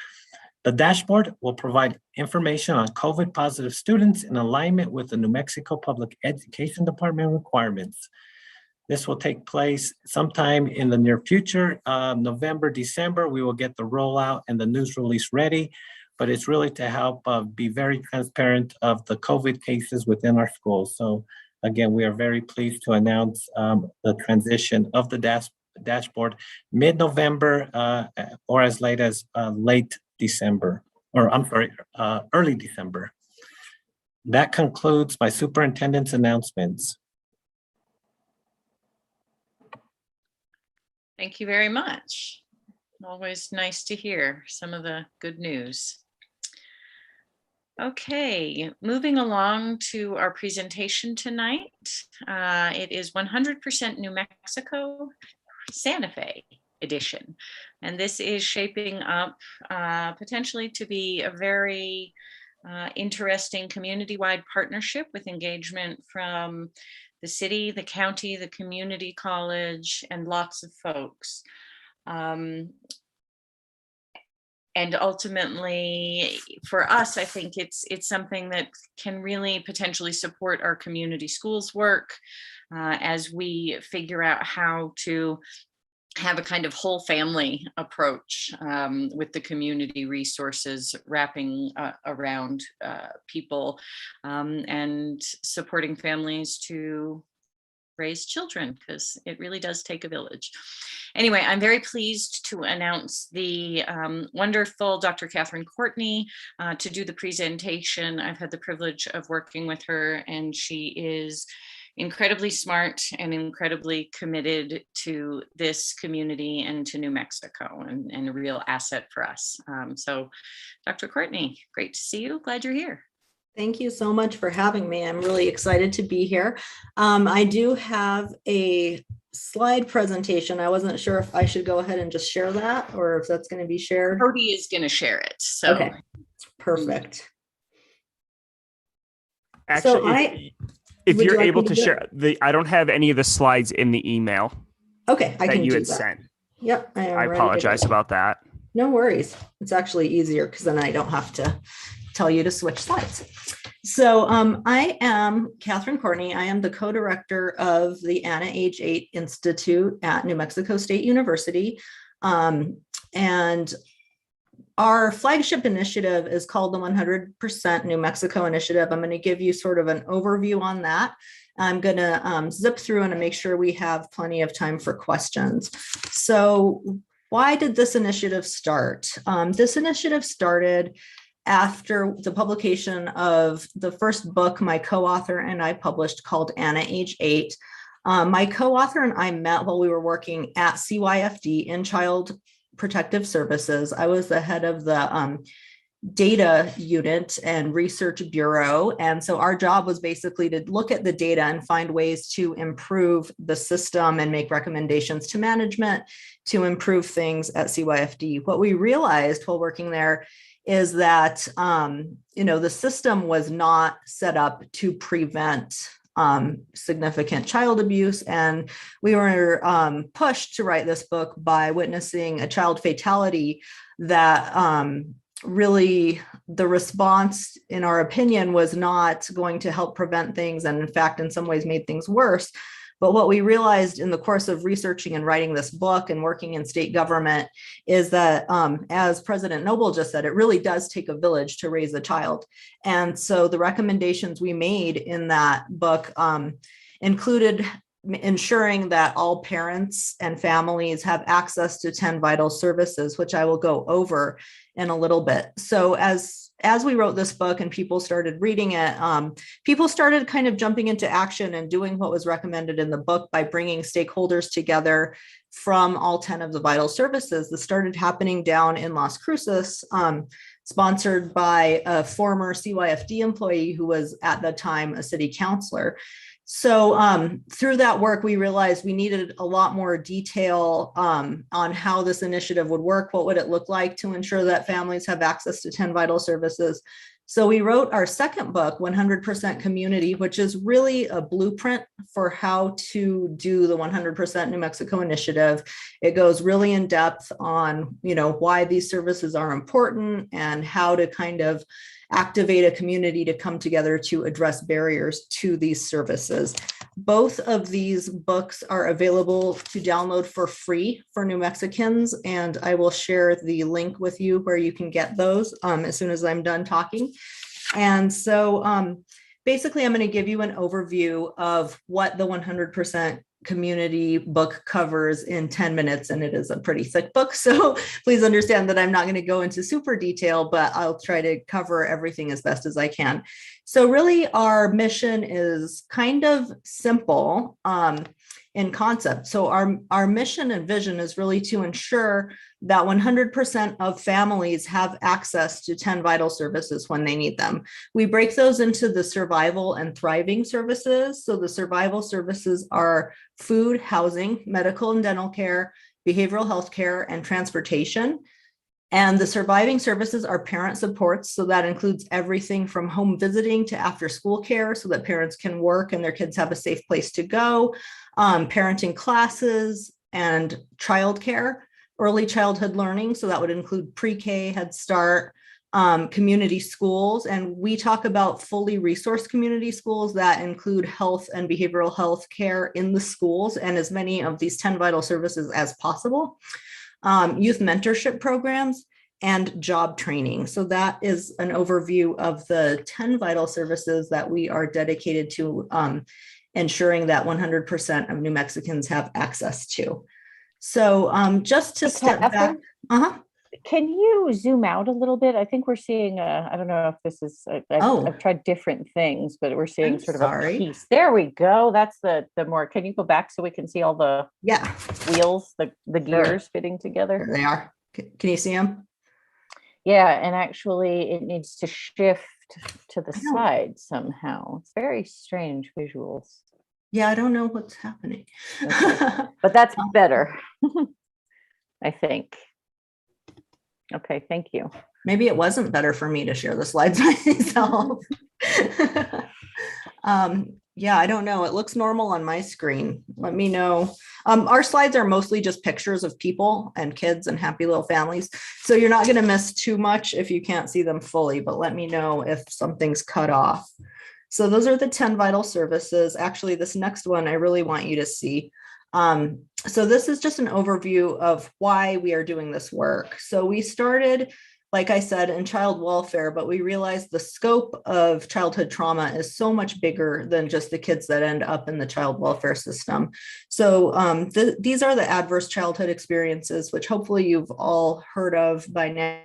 S6: The dashboard will provide information on COVID positive students in alignment with the New Mexico Public Education Department requirements. This will take place sometime in the near future, November, December. We will get the rollout and the news release ready, but it's really to help be very transparent of the COVID cases within our schools. So again, we are very pleased to announce the transition of the dashboard mid-November or as late as late December, or I'm sorry, early December. That concludes my superintendent's announcements.
S1: Thank you very much. Always nice to hear some of the good news. Okay, moving along to our presentation tonight. It is 100% New Mexico Santa Fe edition. And this is shaping up potentially to be a very interesting community-wide partnership with engagement from the city, the county, the community college, and lots of folks. And ultimately, for us, I think it's something that can really potentially support our community schools work as we figure out how to have a kind of whole family approach with the community resources wrapping around people and supporting families to raise children, because it really does take a village. Anyway, I'm very pleased to announce the wonderful Dr. Catherine Courtney to do the presentation. I've had the privilege of working with her, and she is incredibly smart and incredibly committed to this community and to New Mexico, and a real asset for us. So Dr. Courtney, great to see you. Glad you're here.
S12: Thank you so much for having me. I'm really excited to be here. I do have a slide presentation. I wasn't sure if I should go ahead and just share that or if that's going to be shared.
S1: Cody is going to share it. So
S12: okay, perfect.
S8: Actually,
S12: so
S8: if you're able to share I don't have any of the slides in the email.
S12: Okay, I can
S8: you
S12: do
S8: had
S12: that.
S8: sent.
S12: Yep,
S8: I apologize about that.
S12: No worries. It's actually easier because then I don't have to tell you to switch slides. So I am Catherine Courtney. I am the co-director of the Anna Age 8 Institute at New Mexico State University. And our flagship initiative is called the 100% New Mexico Initiative. I'm going to give you sort of an overview on that. I'm going to zip through and make sure we have plenty of time for questions. So why did this initiative start? This initiative started after the publication of the first book my co-author and I published called Anna, Age 8. My co-author and I met while we were working at CYFD in Child Protective Services. I was the head of the data unit and research bureau. And so our job was basically to look at the data and find ways to improve the system and make recommendations to management to improve things at CYFD. What we realized while working there is that, the system was not set up to prevent significant child abuse. And we were pushed to write this book by witnessing a child fatality that really the response, in our opinion, was not going to help prevent things. And in fact, in some ways made things worse. But what we realized in the course of researching and writing this book and working in state government is that, as President Noble just said, it really does take a village to raise a child. And so the recommendations we made in that book included ensuring that all parents and families have access to 10 vital services, which I will go over in a little bit. So as we wrote this book and people started reading it, people started kind of jumping into action and doing what was recommended in the book by bringing stakeholders together from all 10 of the vital services. This started happening down in Las Cruces, sponsored by a former CYFD employee who was at the time a city councilor. So through that work, we realized we needed a lot more detail on how this initiative would work. What would it look like to ensure that families have access to 10 vital services? So we wrote our second book, 100% Community, which is really a blueprint for how to do the 100% New Mexico initiative. It goes really in depth on, why these services are important and how to kind of activate a community to come together to address barriers to these services. Both of these books are available to download for free for New Mexicans, and I will share the link with you where you can get those as soon as I'm done talking. And so basically, I'm going to give you an overview of what the 100% Community book covers in 10 minutes, and it is a pretty thick book. So please understand that I'm not going to go into super detail, but I'll try to cover everything as best as I can. So really, our mission is kind of simple in concept. So our mission and vision is really to ensure that 100% of families have access to 10 vital services when they need them. We break those into the survival and thriving services. So the survival services are food, housing, medical and dental care, behavioral health care, and transportation. And the surviving services are parent supports. So that includes everything from home visiting to after school care so that parents can work and their kids have a safe place to go, parenting classes and childcare, early childhood learning. So that would include pre-K, Head Start, community schools. And we talk about fully resourced community schools that include health and behavioral health care in the schools and as many of these 10 vital services as possible. Youth mentorship programs, and job training. So that is an overview of the 10 vital services that we are dedicated to ensuring that 100% of New Mexicans have access to. So just to step back.
S13: Can you zoom out a little bit? I think we're seeing I don't know if this is, I've tried different things, but we're seeing sort of a piece. There we go. That's the more, can you go back so we can see all the wheels, the gears fitting together?
S12: There they are. Can you see them?
S13: Yeah, and actually it needs to shift to the side somehow. It's very strange visuals.
S12: Yeah, I don't know what's happening.
S13: Okay. But that's better, I think. Okay, thank you.
S12: Maybe it wasn't better for me to share the slides myself. Yeah, I don't know. It looks normal on my screen. Let me know. Our slides are mostly just pictures of people and kids and happy little families. So you're not going to miss too much if you can't see them fully, but let me know if something's cut off. So those are the 10 vital services. Actually, this next one I really want you to see. So this is just an overview of why we are doing this work. So we started like I said, in child welfare, but we realized the scope of childhood trauma is so much bigger than just the kids that end up in the child welfare system. So these are the adverse childhood experiences, which hopefully you've all heard of by now.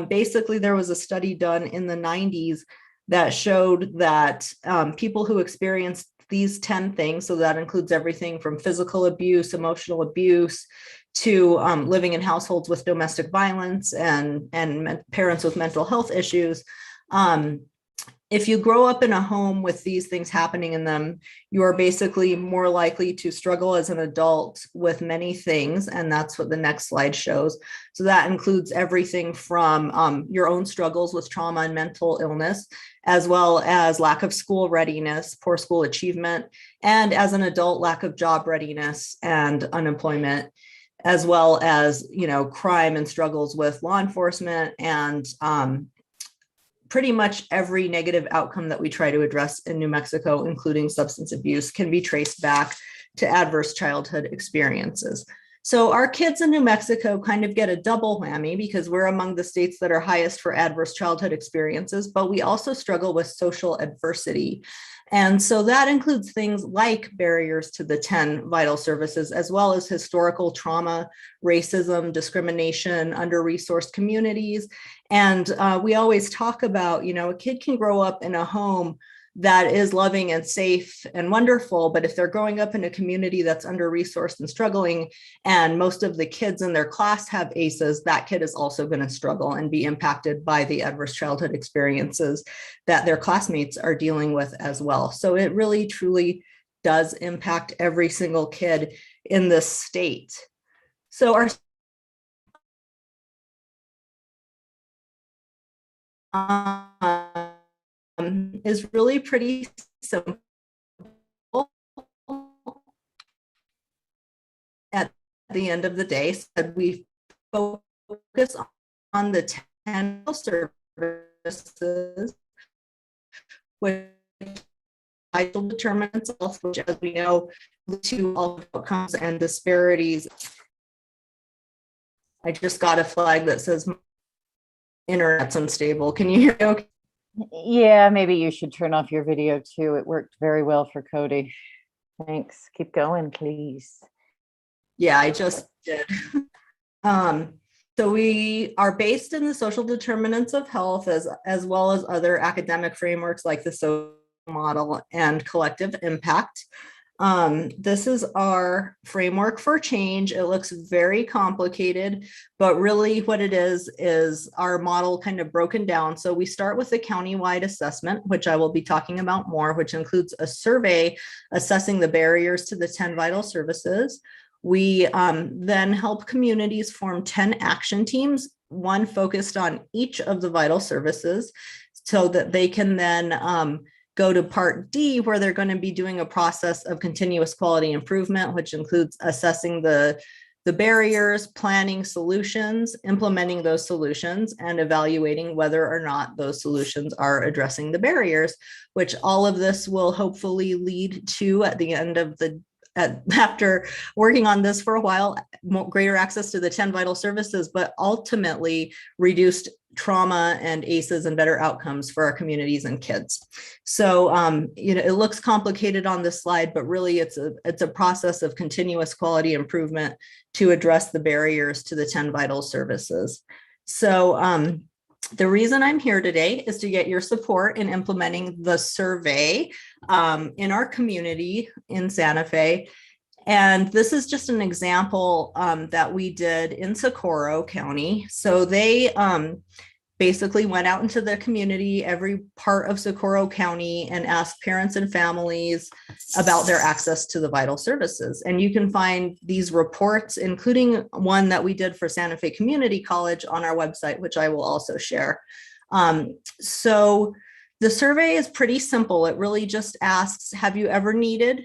S12: Basically, there was a study done in the 90s that showed that people who experienced these 10 things, so that includes everything from physical abuse, emotional abuse, to living in households with domestic violence and parents with mental health issues. If you grow up in a home with these things happening in them, you are basically more likely to struggle as an adult with many things. And that's what the next slide shows. So that includes everything from your own struggles with trauma and mental illness, as well as lack of school readiness, poor school achievement, and as an adult, lack of job readiness and unemployment, as well as, crime and struggles with law enforcement and pretty much every negative outcome that we try to address in New Mexico, including substance abuse, can be traced back to adverse childhood experiences. So our kids in New Mexico kind of get a double whammy because we're among the states that are highest for adverse childhood experiences, but we also struggle with social adversity. And so that includes things like barriers to the 10 vital services, as well as historical trauma, racism, discrimination, under-resourced communities. And we always talk about, a kid can grow up in a home that is loving and safe and wonderful, but if they're growing up in a community that's under-resourced and struggling, and most of the kids in their class have ACEs, that kid is also going to struggle and be impacted by the adverse childhood experiences that their classmates are dealing with as well. So it really, truly does impact every single kid in this state. So our is really pretty simple. At the end of the day, so we focus on the 10 services, which vital determinants of health, which, as we know, lead to all outcomes and disparities. I just got a flag that says internet's unstable. Can you hear me okay?
S13: Yeah, maybe you should turn off your video too. It worked very well for Cody. Thanks. Keep going, please.
S12: Yeah, I just did. So we are based in the social determinants of health as well as other academic frameworks like the social model and collective impact. This is our framework for change. It looks very complicated, but really what it is our model kind of broken down. So we start with the countywide assessment, which I will be talking about more, which includes a survey assessing the barriers to the 10 vital services. We then help communities form 10 action teams, one focused on each of the vital services, so that they can then go to part D, where they're going to be doing a process of continuous quality improvement, which includes assessing the barriers, planning solutions, implementing those solutions, and evaluating whether or not those solutions are addressing the barriers, which all of this will hopefully lead to, at the end of the after working on this for a while, greater access to the 10 vital services, but ultimately reduced trauma and ACEs and better outcomes for our communities and kids. So, it looks complicated on this slide, but really it's a process of continuous quality improvement to address the barriers to the 10 vital services. So, the reason I'm here today is to get your support in implementing the survey in our community in Santa Fe. And this is just an example that we did in Socorro County. So they basically went out into the community, every part of Socorro County, and asked parents and families about their access to the vital services. And you can find these reports, including one that we did for Santa Fe Community College, on our website, which I will also share. So the survey is pretty simple. It really just asks, have you ever needed,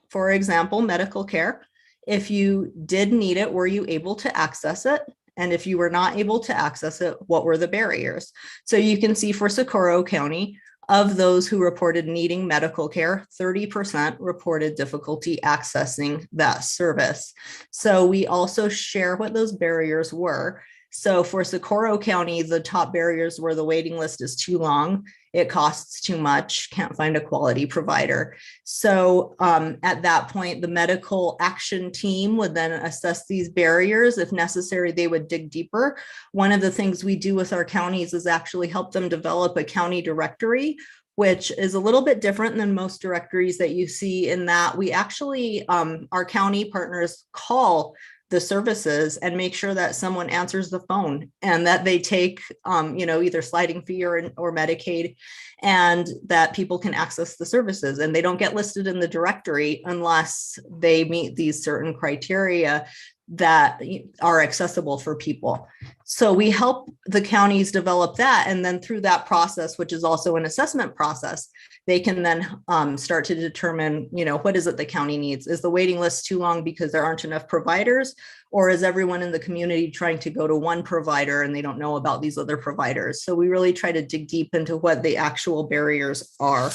S12: for example, medical care? If you did need it, were you able to access it? And if you were not able to access it, what were the barriers? So you can see for Socorro County, of those who reported needing medical care, 30% reported difficulty accessing that service. So we also share what those barriers were. So for Socorro County, the top barriers were the waiting list is too long, it costs too much, can't find a quality provider. So at that point, the medical action team would then assess these barriers. If necessary, they would dig deeper. One of the things we do with our counties is actually help them develop a county directory, which is a little bit different than most directories that you see, in that we actually, our county partners call the services and make sure that someone answers the phone and that they take, either sliding fee or Medicaid, and that people can access the services, and they don't get listed in the directory unless they meet these certain criteria that are accessible for people. So we help the counties develop that. And then through that process, which is also an assessment process, they can then start to determine, what is it the county needs? Is the waiting list too long because there aren't enough providers? Or is everyone in the community trying to go to one provider and they don't know about these other providers? So we really try to dig deep into what the actual barriers are.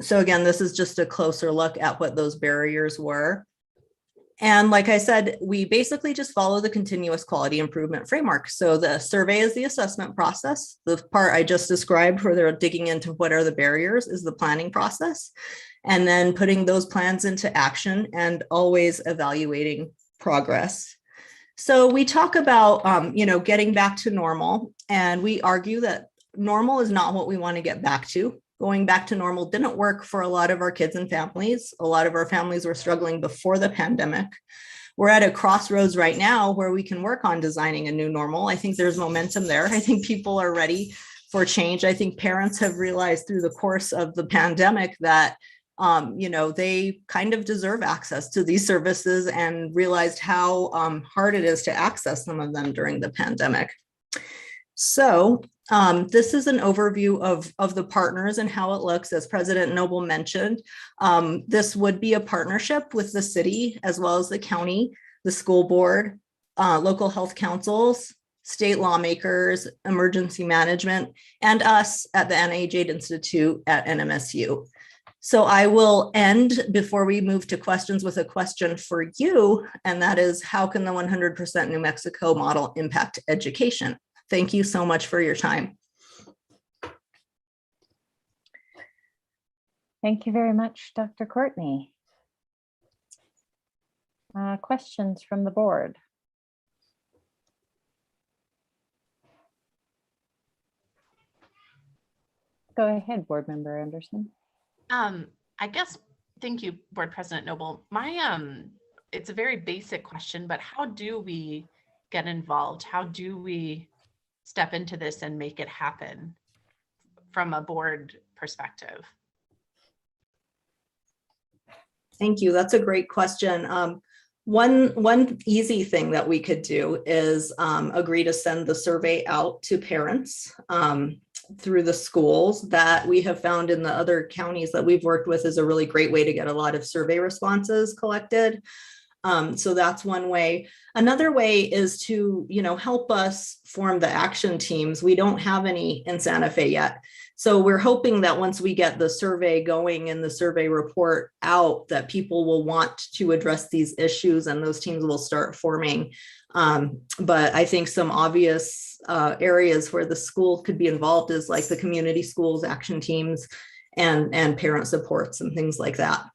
S12: So again, this is just a closer look at what those barriers were. And like I said, we basically just follow the continuous quality improvement framework. So the survey is the assessment process. The part I just described where they're digging into what are the barriers is the planning process. And then putting those plans into action and always evaluating progress. So we talk about, getting back to normal, and we argue that normal is not what we want to get back to. Going back to normal didn't work for a lot of our kids and families. A lot of our families were struggling before the pandemic. We're at a crossroads right now where we can work on designing a new normal. I think there's momentum there. I think people are ready for change. I think parents have realized through the course of the pandemic that they kind of deserve access to these services, and realized how hard it is to access some of them during the pandemic. So this is an overview of the partners and how it looks. As President Noble mentioned, this would be a partnership with the city as well as the county, the school board, local health councils, state lawmakers, emergency management, and us at the NIH Institute at NMSU. So I will end before we move to questions with a question for you, and that is, how can the 100% New Mexico model impact education? Thank you so much for your time.
S13: Thank you very much, Dr. Courtney. Questions from the board? Go ahead, Board Member Anderson.
S9: I guess, thank you, Board President Noble. It's a very basic question, but how do we get involved? How do we step into this and make it happen from a board perspective?
S12: Thank you. That's a great question. One easy thing that we could do is agree to send the survey out to parents through the schools. That we have found in the other counties that we've worked with is a really great way to get a lot of survey responses collected. So that's one way. Another way is to, help us form the action teams. We don't have any in Santa Fe yet. So we're hoping that once we get the survey going and the survey report out, that people will want to address these issues and those teams will start forming. But I think some obvious areas where the school could be involved is like the community schools, action teams, and parent supports and things like that.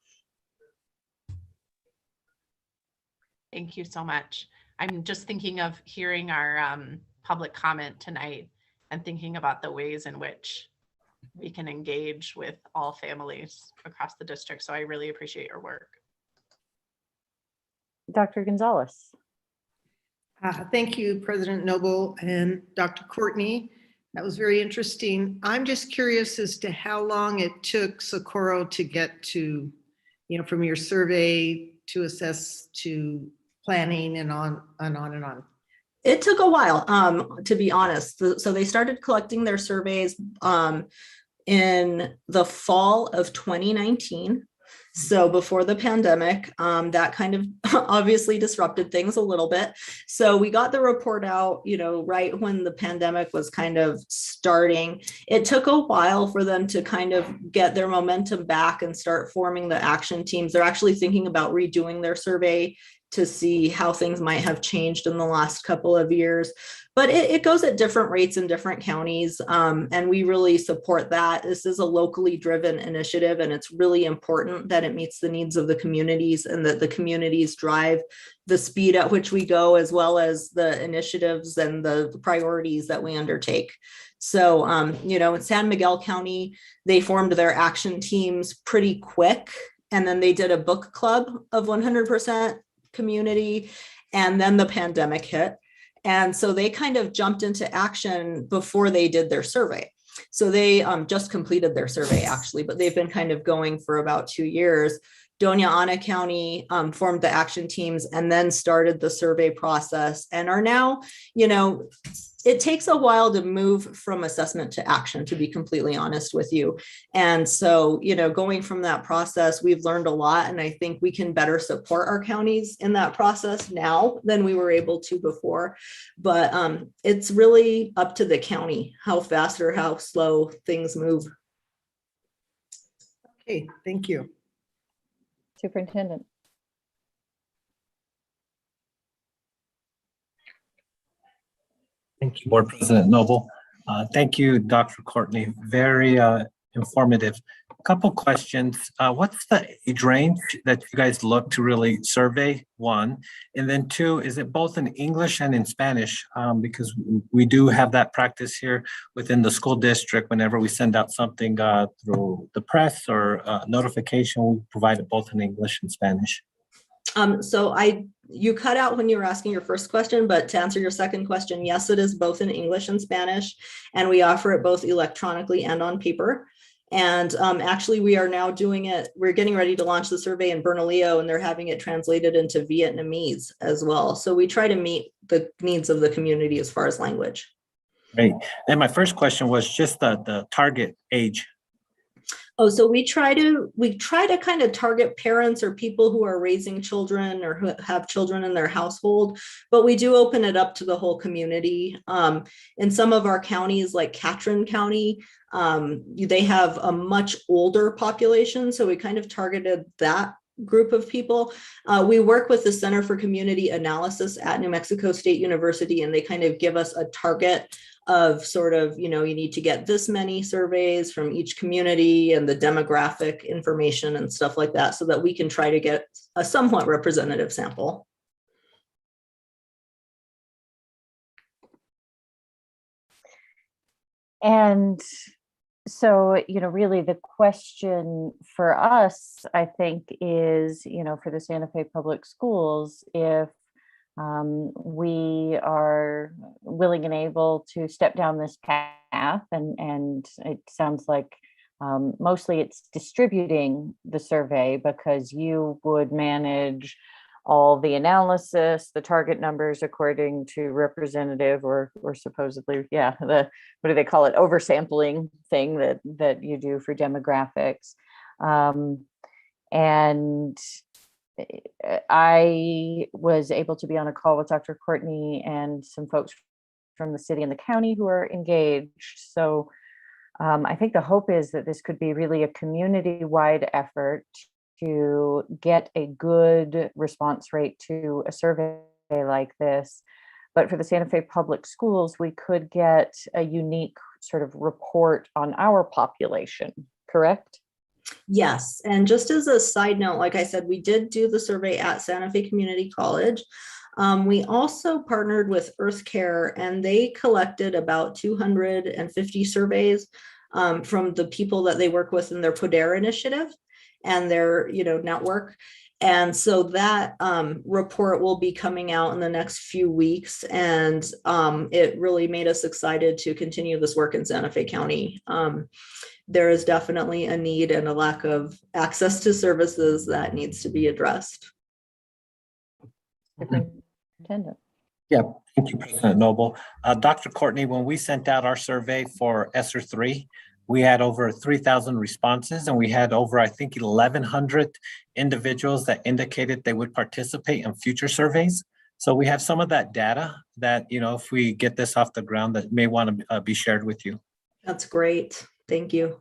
S9: Thank you so much. I'm just thinking of hearing our public comment tonight and thinking about the ways in which we can engage with all families across the district. So I really appreciate your work.
S13: Dr. Gonzalez.
S7: Thank you, President Noble and Dr. Courtney. That was very interesting. I'm just curious as to how long it took Socorro to get to, from your survey to assess to planning and on and on and on.
S12: It took a while, to be honest. So they started collecting their surveys in the fall of 2019. So before the pandemic, that kind of obviously disrupted things a little bit. So we got the report out, right when the pandemic was kind of starting. It took a while for them to kind of get their momentum back and start forming the action teams. They're actually thinking about redoing their survey to see how things might have changed in the last couple of years. But it goes at different rates in different counties, and we really support that. This is a locally driven initiative, and it's really important that it meets the needs of the communities and that the communities drive the speed at which we go, as well as the initiatives and the priorities that we undertake. So, in San Miguel County, they formed their action teams pretty quick, and then they did a book club of 100% community, and then the pandemic hit. And so they kind of jumped into action before they did their survey. So they just completed their survey actually, but they've been kind of going for about 2 years. Doña Ana County formed the action teams and then started the survey process and are now, it takes a while to move from assessment to action, to be completely honest with you. And so, going from that process, we've learned a lot, and I think we can better support our counties in that process now than we were able to before. But it's really up to the county, how fast or how slow things move.
S7: Okay, thank you.
S13: Superintendent.
S6: Thank you, Board President Noble. Thank you, Dr. Courtney. Very informative. A couple questions. What's the age range that you guys look to really survey, one? And then two, is it both in English and in Spanish? Because we do have that practice here within the school district. Whenever we send out something through the press or notification, we provide it both in English and Spanish.
S12: So you cut out when you were asking your first question, but to answer your second question, yes, it is both in English and Spanish, and we offer it both electronically and on paper. And actually, we are now doing it. We're getting ready to launch the survey in Bernalillo, and they're having it translated into Vietnamese as well. So we try to meet the needs of the community as far as language.
S6: Great. And my first question was just the target age.
S12: Oh, so we try to kind of target parents or people who are raising children or who have children in their household, but we do open it up to the whole community. In some of our counties, like Catron County, they have a much older population, so we kind of targeted that group of people. We work with the Center for Community Analysis at New Mexico State University, and they kind of give us a target of sort of, you need to get this many surveys from each community and the demographic information and stuff like that, so that we can try to get a somewhat representative sample.
S13: And so, really the question for us, I think, is, for the Santa Fe Public Schools, if we are willing and able to step down this path, and it sounds like mostly it's distributing the survey, because you would manage all the analysis, the target numbers according to representative or supposedly, what do they call it, oversampling thing that you do for demographics. And I was able to be on a call with Dr. Courtney and some folks from the city and the county who are engaged. So I think the hope is that this could be really a community-wide effort to get a good response rate to a survey like this. But for the Santa Fe Public Schools, we could get a unique sort of report on our population, correct?
S12: Yes, and just as a side note, like I said, we did do the survey at Santa Fe Community College. We also partnered with EarthCare, and they collected about 250 surveys from the people that they work with in their Poder initiative and their network. And so that report will be coming out in the next few weeks, and it really made us excited to continue this work in Santa Fe County. There is definitely a need and a lack of access to services that needs to be addressed.
S13: Superintendent.
S6: Yeah, thank you, President Noble. Dr. Courtney, when we sent out our survey for ESSER 3, we had over 3,000 responses, and we had over, I think, 1,100 individuals that indicated they would participate in future surveys. So we have some of that data that, if we get this off the ground, that may want to be shared with you.
S12: That's great. Thank you.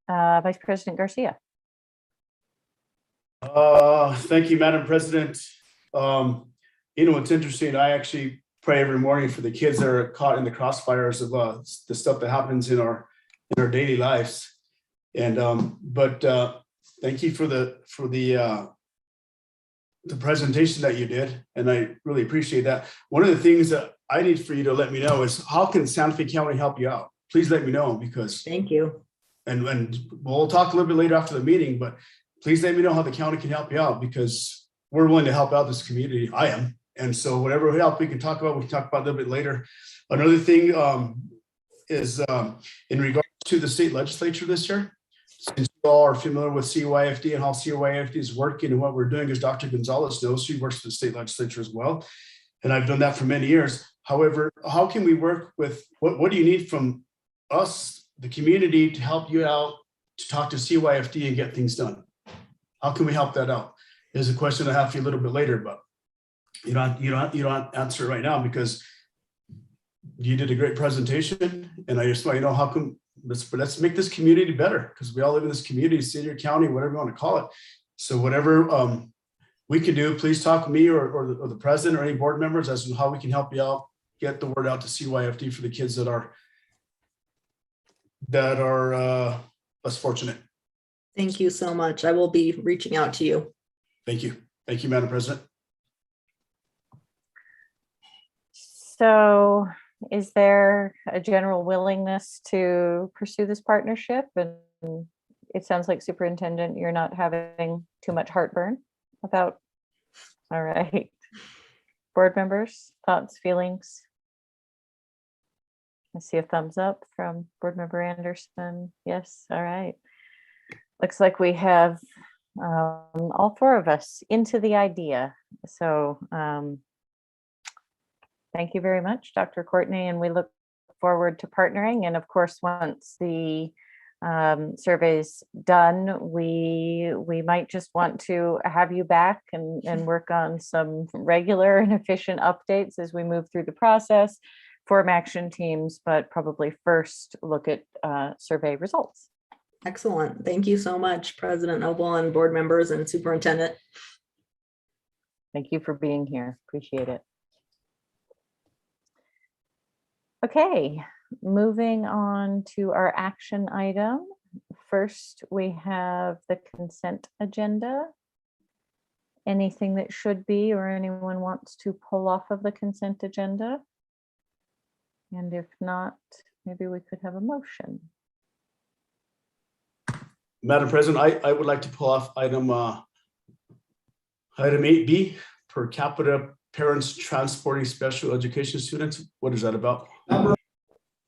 S13: Vice President Garcia.
S3: Thank you, Madam President. It's interesting. I actually pray every morning for the kids that are caught in the crossfires of the stuff that happens in our daily lives. And thank you for the presentation that you did, and I really appreciate that. One of the things that I need for you to let me know is how can Santa Fe County help you out? Please let me know, because
S12: thank you.
S3: And we'll talk a little bit later after the meeting, but please let me know how the county can help you out, because we're willing to help out this community. I am. And so whatever help we can talk about, we can talk about a little bit later. Another thing is in regards to the state legislature this year, since you all are familiar with CYFD and how CYFD is working, and what we're doing, as Dr. Gonzalez knows, she works for the state legislature as well. And I've done that for many years. However, how can we work with, what do you need from us, the community, to help you out, to talk to CYFD and get things done? How can we help that out? Is a question I have for you a little bit later, but you don't answer it right now, because you did a great presentation, and I just want to know how come. Let's make this community better, because we all live in this community, city or county, whatever you want to call it. So whatever we can do, please talk to me or the president or any board members as to how we can help you out, get the word out to CYFD for the kids that are less fortunate.
S12: Thank you so much. I will be reaching out to you.
S3: Thank you. Thank you, Madam President.
S13: So is there a general willingness to pursue this partnership? And it sounds like, Superintendent, you're not having too much heartburn about. All right. Board members, thoughts, feelings? I see a thumbs up from Board Member Anderson. Yes. All right. Looks like we have all four of us into the idea. So thank you very much, Dr. Courtney, and we look forward to partnering. And of course, once the survey's done, we might just want to have you back and work on some regular and efficient updates as we move through the process, form action teams, but probably first look at survey results.
S12: Excellent. Thank you so much, President Noble and board members and Superintendent.
S13: Thank you for being here. Appreciate it. Okay, moving on to our action item. First, we have the consent agenda. Anything that should be or anyone wants to pull off of the consent agenda? And if not, maybe we could have a motion.
S3: Madam President, I would like to pull off item 8B, per capita parents transporting special education students. What is that about?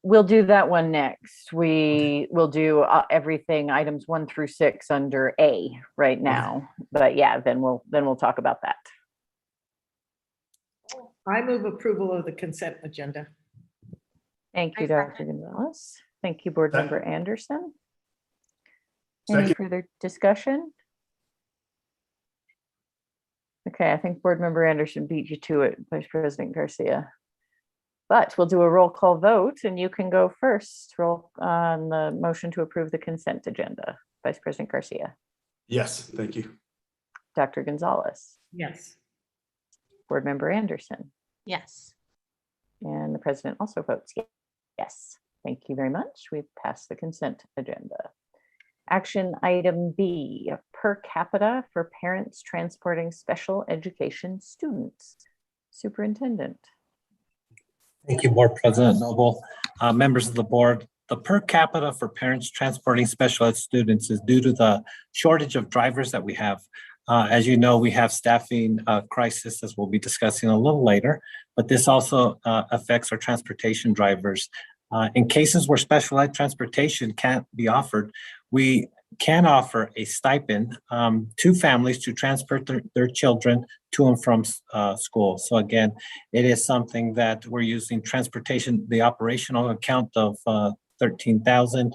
S13: We'll do that one next. We will do everything, items 1 through 6 under A right now. But yeah, then we'll talk about that.
S7: I move approval of the consent agenda.
S13: Thank you, Dr. Gonzalez. Thank you, Board Member Anderson. Any further discussion? Okay, I think Board Member Anderson beat you to it, Vice President Garcia. But we'll do a roll call vote, and you can go first. Roll on the motion to approve the consent agenda. Vice President Garcia.
S3: Yes, thank you.
S13: Dr. Gonzalez.
S7: Yes.
S13: Board Member Anderson.
S9: Yes.
S13: And the president also votes yes. Thank you very much. We've passed the consent agenda. Action item B, per capita for parents transporting special education students. Superintendent.
S6: Thank you, Board President Noble. Members of the board, the per capita for parents transporting special ed students is due to the shortage of drivers that we have. As you know, we have staffing crisis, as we'll be discussing a little later, but this also affects our transportation drivers. In cases where special ed transportation can't be offered, we can offer a stipend to families to transport their children to and from school. So again, it is something that we're using transportation, the operational account of $13,000.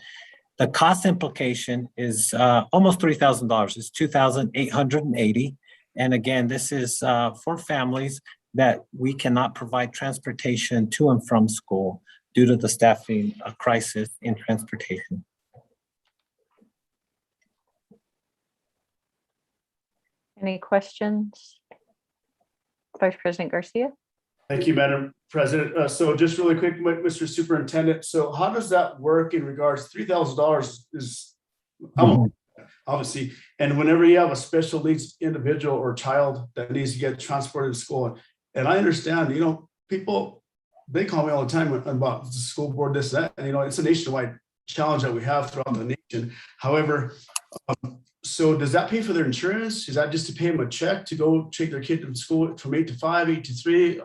S6: The cost implication is almost $3,000. It's $2,880. And again, this is for families that we cannot provide transportation to and from school due to the staffing crisis in transportation.
S13: Any questions? Vice President Garcia?
S3: Thank you, Madam President. So just really quick, Mr. Superintendent, so how does that work in regards, $3,000 is obviously, and whenever you have a special needs individual or child that needs to get transported to school, and I understand, people, they call me all the time about the school board, this, that, and it's a nationwide challenge that we have throughout the nation. However, so does that pay for their insurance? Is that just to pay them a check to go take their kid to school from 8 to 5, 8 to 3?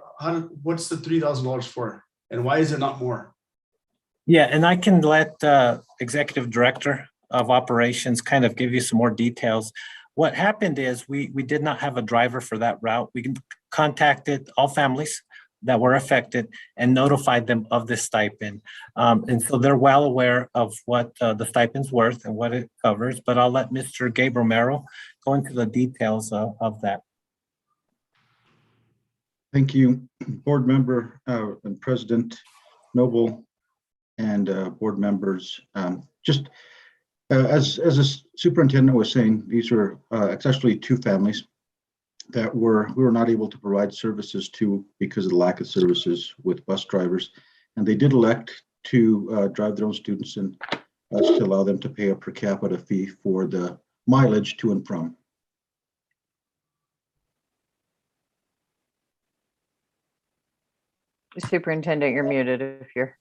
S3: What's the $3,000 for? And why is it not more?
S6: Yeah, and I can let the Executive Director of Operations kind of give you some more details. What happened is we did not have a driver for that route. We contacted all families that were affected and notified them of this stipend. And so they're well aware of what the stipend's worth and what it covers, but I'll let Mr. Gabe Romero go into the details of that.
S14: Thank you, Board Member and President Noble and board members. Just as the superintendent was saying, these were it's actually two families that we were not able to provide services to because of the lack of services with bus drivers. And they did elect to drive their own students and to allow them to pay a per capita fee for the mileage to and from.
S13: Superintendent, you're muted if you're.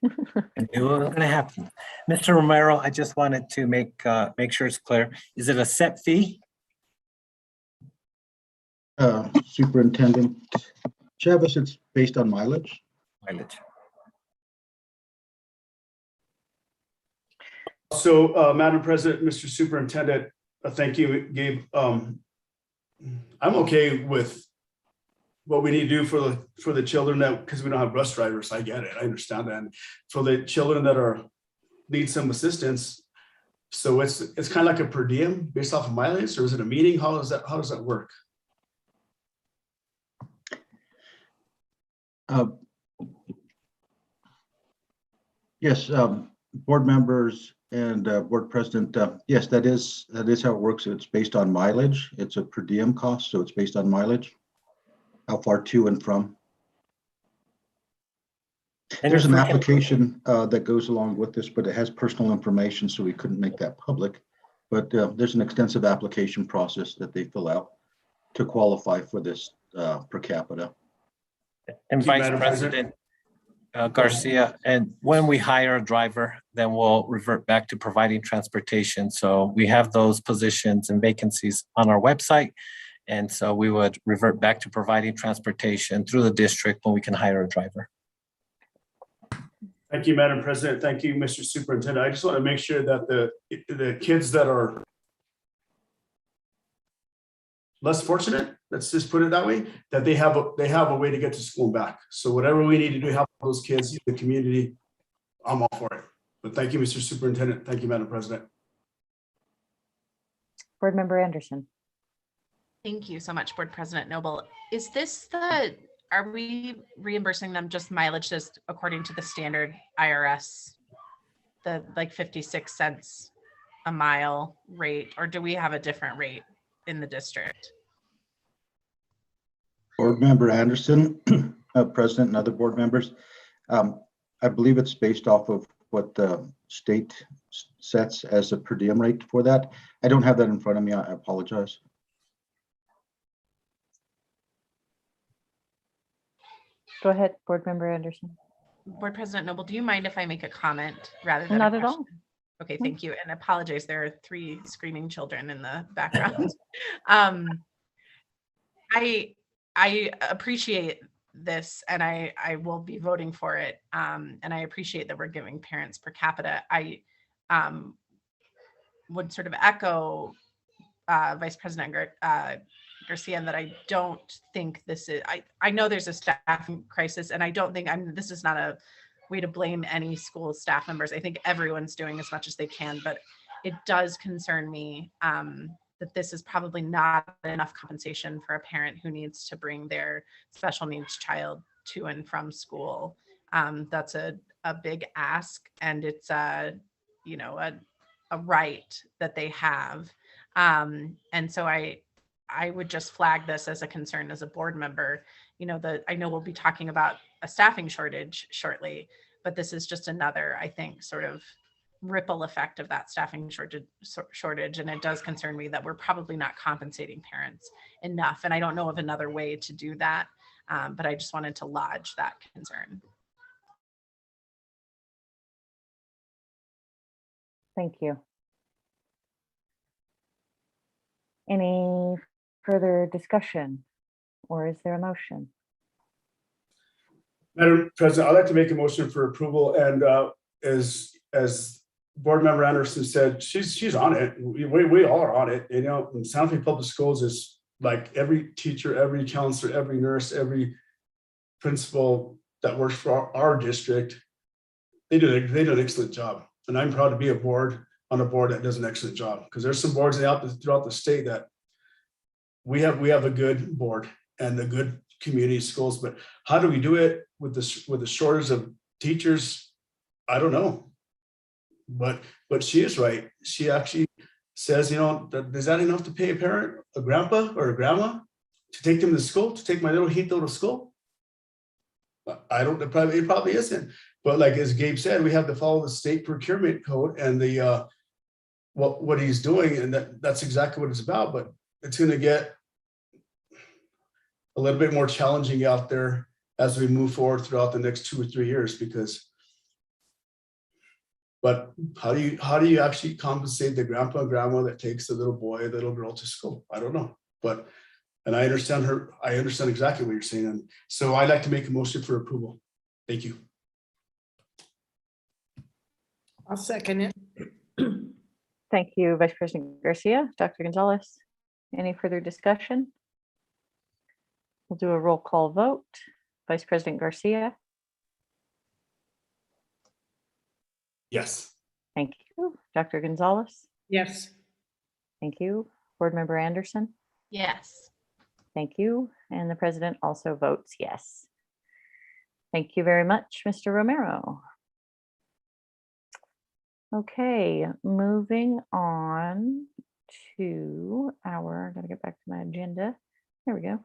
S6: I knew it was going to happen. Mr. Romero, I just wanted to make sure it's clear. Is it a set fee?
S14: Superintendent Chavez, it's based on mileage.
S3: So, Madam President, Mr. Superintendent, thank you, Gabe. I'm okay with what we need to do for the children that, because we don't have bus drivers. I get it. I understand that. And for the children that need some assistance. So it's kind of like a per diem based off of mileage, or is it a meeting? How does that work?
S14: Yes, board members and board president, yes, that is how it works. It's based on mileage. It's a per diem cost, so it's based on mileage, how far to and from. And there's an application that goes along with this, but it has personal information, so we couldn't make that public. But there's an extensive application process that they fill out to qualify for this per capita.
S6: And Vice President Garcia, and when we hire a driver, then we'll revert back to providing transportation. So we have those positions and vacancies on our website. And so we would revert back to providing transportation through the district when we can hire a driver.
S3: Thank you, Madam President. Thank you, Mr. Superintendent. I just want to make sure that the kids that are less fortunate, let's just put it that way, that they have a way to get to school and back. So whatever we need to do to help those kids in the community, I'm all for it. But thank you, Mr. Superintendent. Thank you, Madam President.
S13: Board Member Anderson.
S9: Thank you so much, Board President Noble. Is this are we reimbursing them just mileage just according to the standard IRS, the like 56 cents a mile rate, or do we have a different rate in the district?
S14: Board Member Anderson, President and other board members, I believe it's based off of what the state sets as a per diem rate for that. I don't have that in front of me. I apologize.
S13: Go ahead, Board Member Anderson.
S9: Board President Noble, do you mind if I make a comment rather than
S13: Not at all.
S9: Okay, thank you. And apologize, there are 3 screaming children in the background. I appreciate this, and I will be voting for it. And I appreciate that we're giving parents per capita. I would sort of echo Vice President Garcia, and that I don't think this is, I know there's a staffing crisis, and I don't think this is not a way to blame any school staff members. I think everyone's doing as much as they can, but it does concern me that this is probably not enough compensation for a parent who needs to bring their special needs child to and from school. That's a big ask, and it's a right that they have. And so I I would just flag this as a concern as a board member. You know, I know we'll be talking about a staffing shortage shortly, but this is just another, I think, sort of ripple effect of that staffing shortage. And it does concern me that we're probably not compensating parents enough. And I don't know of another way to do that, but I just wanted to lodge that concern.
S13: Thank you. Any further discussion, or is there a motion?
S3: Madam President, I'd like to make a motion for approval, and as Board Member Anderson said, she's on it. We all are on it. You know, in Santa Fe Public Schools is like every teacher, every counselor, every nurse, every principal that works for our district, they do an excellent job, and I'm proud to be on a board that does an excellent job, because there's some boards throughout the state that we have a good board and a good community schools, but how do we do it with the shortage of teachers? I don't know, but she is right. She actually says, you know, is that enough to pay a parent, a grandpa or a grandma, to take them to school, to take my little Hito to school? I don't. It probably isn't. But like as Gabe said, we have to follow the state procurement code and the what he's doing, and that's exactly what it's about. But it's going to get a little bit more challenging out there as we move forward throughout the next 2 or 3 years, because. But how do you actually compensate the grandpa and grandma that takes the little boy, the little girl to school? I don't know, but. And I understand exactly what you're saying. And so I'd like to make a motion for approval. Thank you.
S7: I'll second it.
S13: Thank you, Vice President Garcia. Dr. Gonzalez, any further discussion? We'll do a roll call vote. Vice President Garcia.
S3: Yes.
S13: Thank you. Dr. Gonzalez.
S7: Yes.
S13: Thank you. Board Member Anderson.
S9: Yes.
S13: Thank you. And the president also votes yes. Thank you very much, Mr. Romero. Okay, moving on to I gotta get back to my agenda. There we go.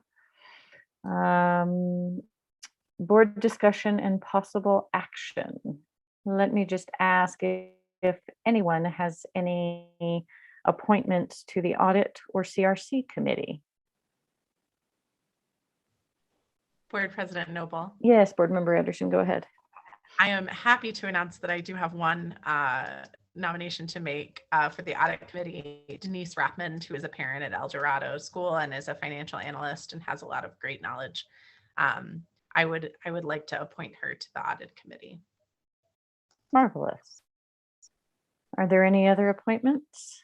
S13: Board discussion and possible action. Let me just ask if anyone has any appointments to the audit or CRC committee.
S9: Board President Noble.
S13: Yes, Board Member Anderson, go ahead.
S9: I am happy to announce that I do have one nomination to make for the audit committee. Denise Rathman, who is a parent at El Dorado School and is a financial analyst and has a lot of great knowledge. I would like to appoint her to the audit committee.
S13: Marvelous. Are there any other appointments?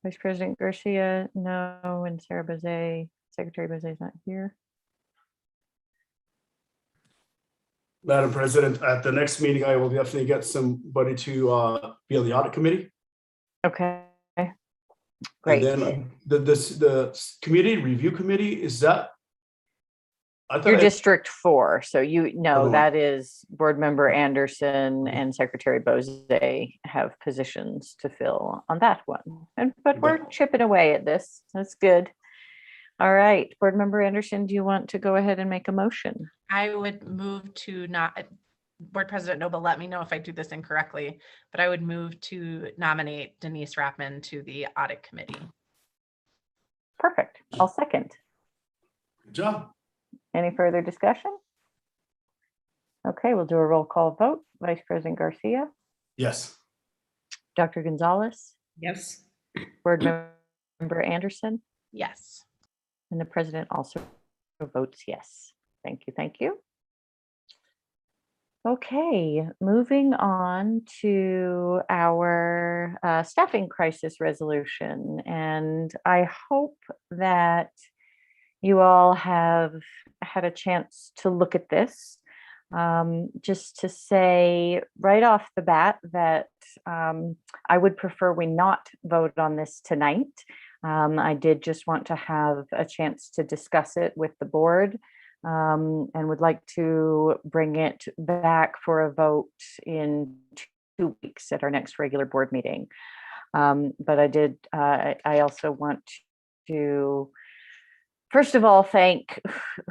S13: Vice President Garcia, no, and Sarah Bozet, Secretary Bozet is not here.
S3: Madam President, at the next meeting, I will definitely get somebody to be on the audit committee.
S13: Okay, great.
S3: And then the community review committee, is that?
S13: Your District 4, so you know
S3: Oh.
S13: that is Board Member Anderson and Secretary Bozet have positions to fill on that one. But we're chipping away at this. That's good. All right, Board Member Anderson, do you want to go ahead and make a motion?
S9: I would move to Board President Noble, let me know if I do this incorrectly, but I would move to nominate Denise Rathman to the audit committee.
S13: Perfect. I'll second.
S3: Good job.
S13: Any further discussion? Okay, we'll do a roll call vote. Vice President Garcia,
S3: Yes.
S13: Dr. Gonzalez,
S7: Yes.
S13: Board Member Anderson,
S9: Yes.
S13: and the president also votes yes. Thank you. Thank you. Okay, moving on to our staffing crisis resolution. And I hope that you all have had a chance to look at this. Just to say right off the bat that I would prefer we not vote on this tonight. I did just want to have a chance to discuss it with the board and would like to bring it back for a vote in 2 weeks at our next regular board meeting. But I also want to, first of all, thank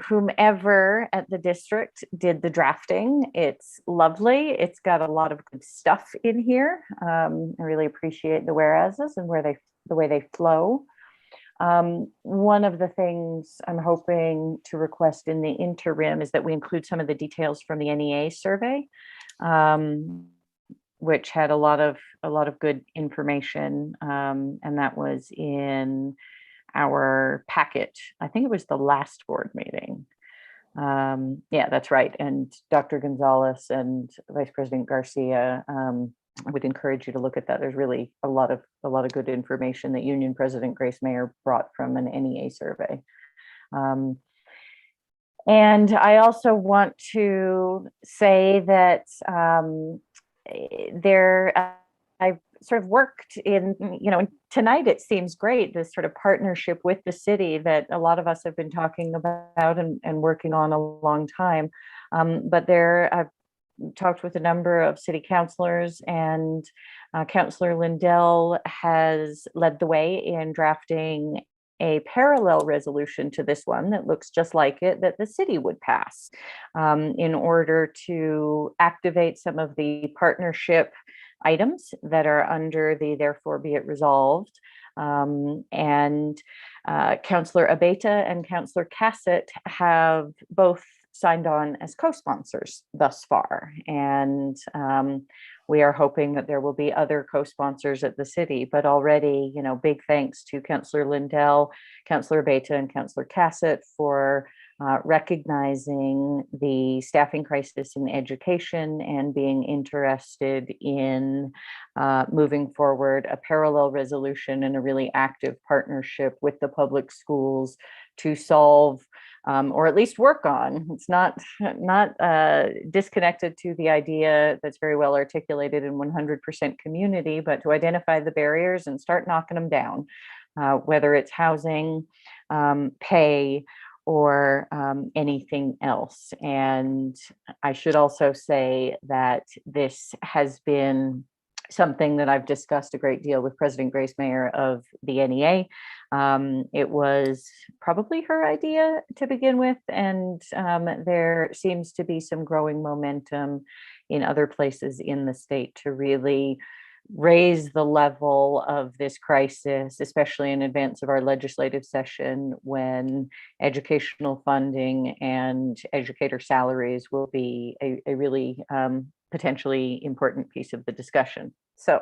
S13: whomever at the district did the drafting. It's lovely. It's got a lot of good stuff in here. I really appreciate the whereases and the way they flow. One of the things I'm hoping to request in the interim is that we include some of the details from the NEA survey, which had a lot of good information, and that was in our packet. I think it was the last board meeting. Yeah, that's right. And Dr. Gonzalez and Vice President Garcia, I would encourage you to look at that. There's really a lot of good information that Union President Grace Mayer brought from an NEA survey. And I also want to say that I've sort of worked in, tonight it seems great, this sort of partnership with the city that a lot of us have been talking about and working on a long time. But I've talked with a number of city councilors, and Councilor Lindell has led the way in drafting a parallel resolution to this one that looks just like it, that the city would pass in order to activate some of the partnership items that are under the therefore be it resolved. And Councilor Abeta and Councilor Cassett have both signed on as co-sponsors thus far. And we are hoping that there will be other co-sponsors at the city, but already, big thanks to Councilor Lindell, Councilor Abeta, and Councilor Cassett for recognizing the staffing crisis in education and being interested in moving forward a parallel resolution and a really active partnership with the public schools to solve or at least work on. It's not disconnected to the idea that's very well articulated in 100% community, but to identify the barriers and start knocking them down, whether it's housing, pay, or anything else. And I should also say that this has been something that I've discussed a great deal with President Grace Mayer of the NEA. It was probably her idea to begin with, and there seems to be some growing momentum in other places in the state to really raise the level of this crisis, especially in advance of our legislative session, when educational funding and educator salaries will be a really potentially important piece of the discussion. So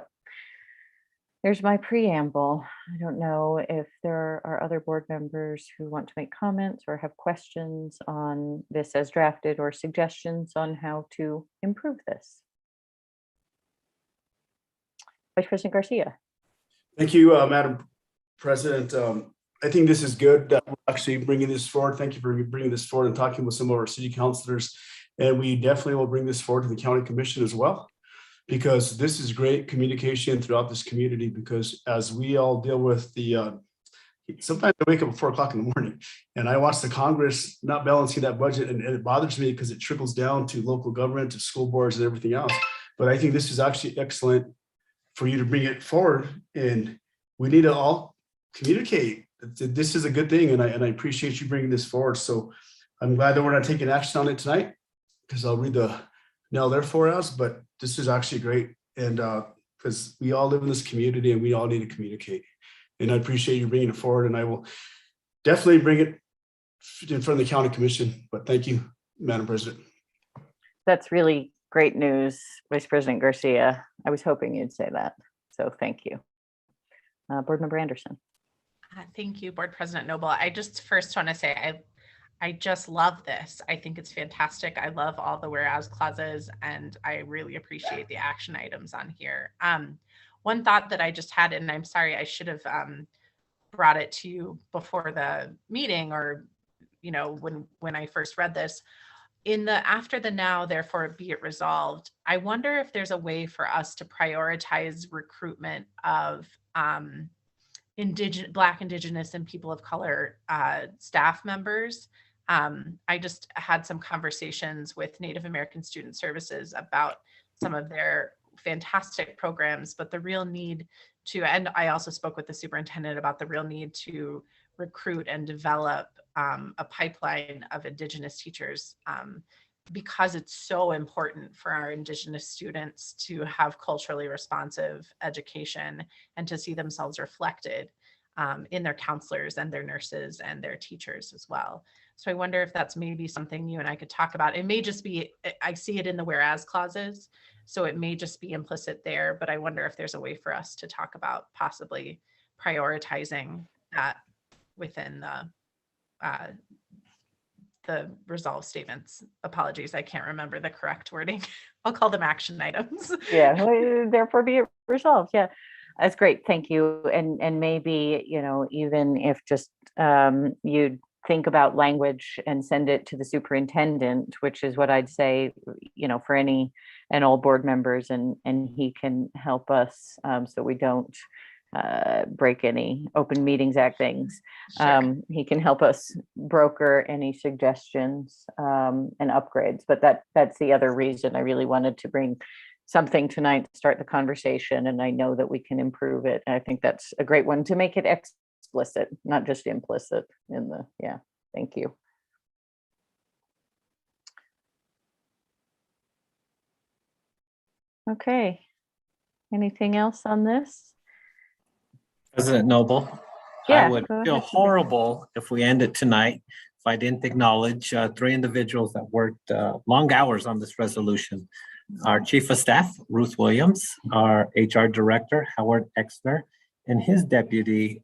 S13: there's my preamble. I don't know if there are other board members who want to make comments or have questions on this as drafted or suggestions on how to improve this. Vice President Garcia.
S3: Thank you, Madam President. I think this is good that we're actually bringing this forward. Thank you for bringing this forward and talking with some of our city councilors. And we definitely will bring this forward to the county commission as well, because this is great communication throughout this community. Because as we all deal with sometimes I wake up at 4 o'clock in the morning and I watch the Congress not balancing that budget, and it bothers me because it trickles down to local government, to school boards and everything else. But I think this is actually excellent for you to bring it forward, and we need to all communicate. This is a good thing, and I appreciate you bringing this forward. So I'm glad that we're not taking action on it tonight, because I'll read the now therefore us, but this is actually great. And because we all live in this community and we all need to communicate. And I appreciate you bringing it forward, and I will definitely bring it in front of the county commission. But thank you, Madam President.
S13: That's really great news, Vice President Garcia. I was hoping you'd say that. So thank you. Board Member Anderson.
S9: Thank you, Board President Noble. I just first want to say I just love this. I think it's fantastic. I love all the whereas clauses, and I really appreciate the action items on here. One thought that I just had, and I'm sorry, I should have brought it to you before the meeting, or when I first read this. In the after the now therefore be it resolved, I wonder if there's a way for us to prioritize recruitment of Black, Indigenous, and people of color staff members. I just had some conversations with Native American Student Services about some of their fantastic programs, but the real need and I also spoke with the superintendent about the real need to recruit and develop a pipeline of Indigenous teachers, because it's so important for our Indigenous students to have culturally responsive education and to see themselves reflected in their counselors and their nurses and their teachers as well. So I wonder if that's maybe something you and I could talk about. It may just be, I see it in the whereas clauses, so it may just be implicit there, but I wonder if there's a way for us to talk about possibly prioritizing that within the resolve statements. Apologies, I can't remember the correct wording. I'll call them action items.
S13: Yeah, therefore be it resolved. Yeah, that's great. Thank you. And maybe, even if just you'd think about language and send it to the superintendent, which is what I'd say, for any and all board members, and he can help us so we don't break any Open Meetings Act things.
S9: Sure.
S13: He can help us broker any suggestions and upgrades. But that's the other reason I really wanted to bring something tonight to start the conversation, and I know that we can improve it. And I think that's a great one to make it explicit, not just implicit in the, yeah, thank you. Okay, anything else on this?
S6: President Noble,
S13: Yeah,
S6: I would
S13: go
S6: feel
S13: ahead.
S6: horrible if we ended tonight if I didn't acknowledge three individuals that worked long hours on this resolution. Our Chief of Staff, Ruth Williams, our HR Director, Howard Exner, and his deputy,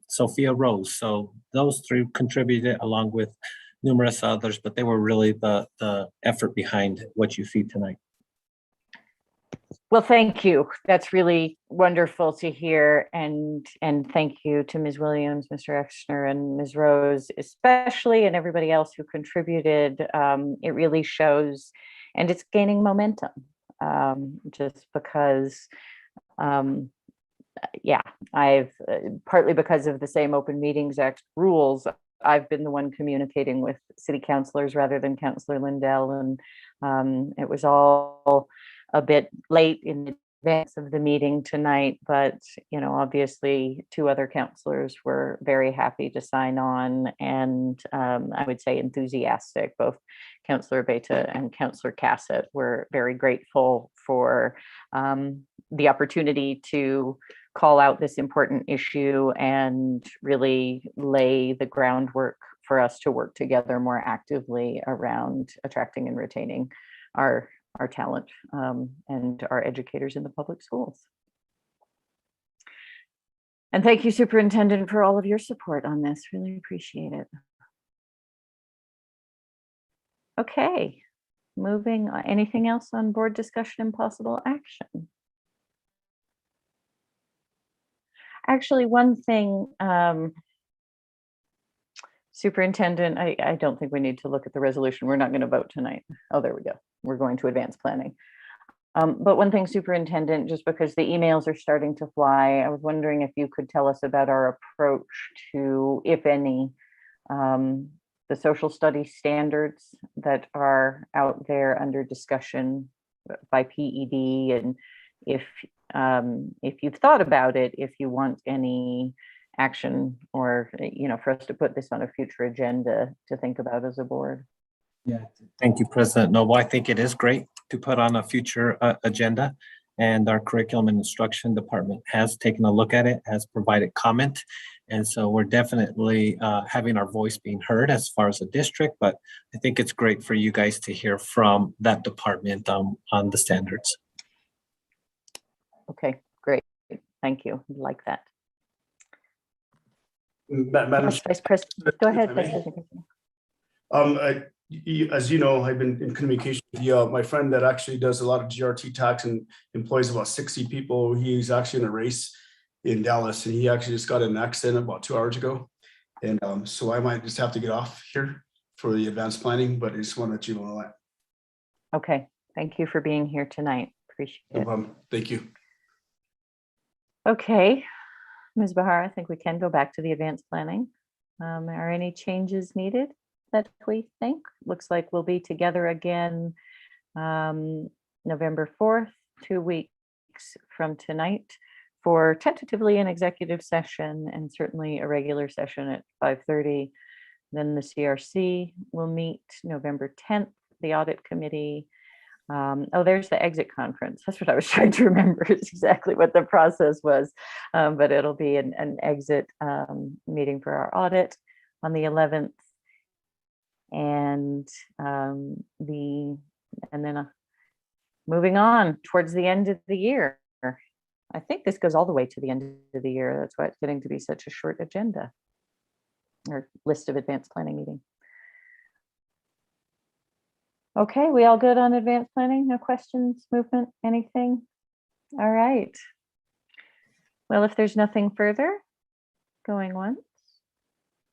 S6: Sophia Rose. So those three contributed along with numerous others, but they were really the effort behind what you see tonight.
S13: Well, thank you. That's really wonderful to hear. And thank you to Ms. Williams, Mr. Exner, and Ms. Rose, especially, and everybody else who contributed. It really shows, and it's gaining momentum just because, yeah, I've partly because of the same Open Meetings Act rules, I've been the one communicating with city councilors rather than Councilor Lindell. And it was all a bit late in advance of the meeting tonight, but obviously two other councilors were very happy to sign on, and I would say enthusiastic. Both Councilor Beta and Councilor Cassett were very grateful for the opportunity to call out this important issue and really lay the groundwork for us to work together more actively around attracting and retaining our talent and our educators in the public schools. And thank you, Superintendent, for all of your support on this. Really appreciate it. Okay, moving on. Anything else on board discussion and possible action? Actually, one thing, Superintendent, I don't think we need to look at the resolution. We're not going to vote tonight. Oh, there we go. We're going to advance planning. But one thing, Superintendent, just because the emails are starting to fly, I was wondering if you could tell us about our approach to, if any, the social studies standards that are out there under discussion by PED, and if you've thought about it, if you want any action or, for us to put this on a future agenda to think about as a board.
S6: Yeah, thank you, President Noble. I think it is great to put on a future agenda, and our curriculum and instruction department has taken a look at it, has provided comment. And so we're definitely having our voice being heard as far as a district, but I think it's great for you guys to hear from that department on the standards.
S13: Okay, great. Thank you. I like that.
S3: Madam
S13: Vice President, go ahead, Vice President.
S3: As you know, I've been in communication with my friend that actually does a lot of GRT tax and employs about 60 people. He's actually in a race in Dallas, and he actually just got in an accident about 2 hours ago. And so I might just have to get off here for the advanced planning, but I just want to let you know that.
S13: Okay, thank you for being here tonight. Appreciate it.
S3: No problem. Thank you.
S13: Okay, Ms. Bahar, I think we can go back to the advanced planning. Are any changes needed that we think? Looks like we'll be together again November 4th, 2 weeks from tonight, for tentatively an executive session and certainly a regular session at 5:30. Then the CRC will meet November 10th, the audit committee. Oh, there's the exit conference. That's what I was trying to remember. It's exactly what the process was. But it'll be an exit meeting for our audit on the 11th. And then moving on towards the end of the year. I think this goes all the way to the end of the year. That's why it's getting to be such a short agenda or list of advanced planning meeting. Okay, we all good on advanced planning? No questions, movement, anything? All right. Well, if there's nothing further, going once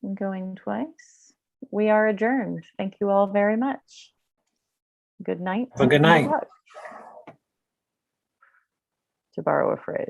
S13: and going twice, we are adjourned. Thank you all very much. Good night.
S6: Well, good night.
S13: To borrow a phrase.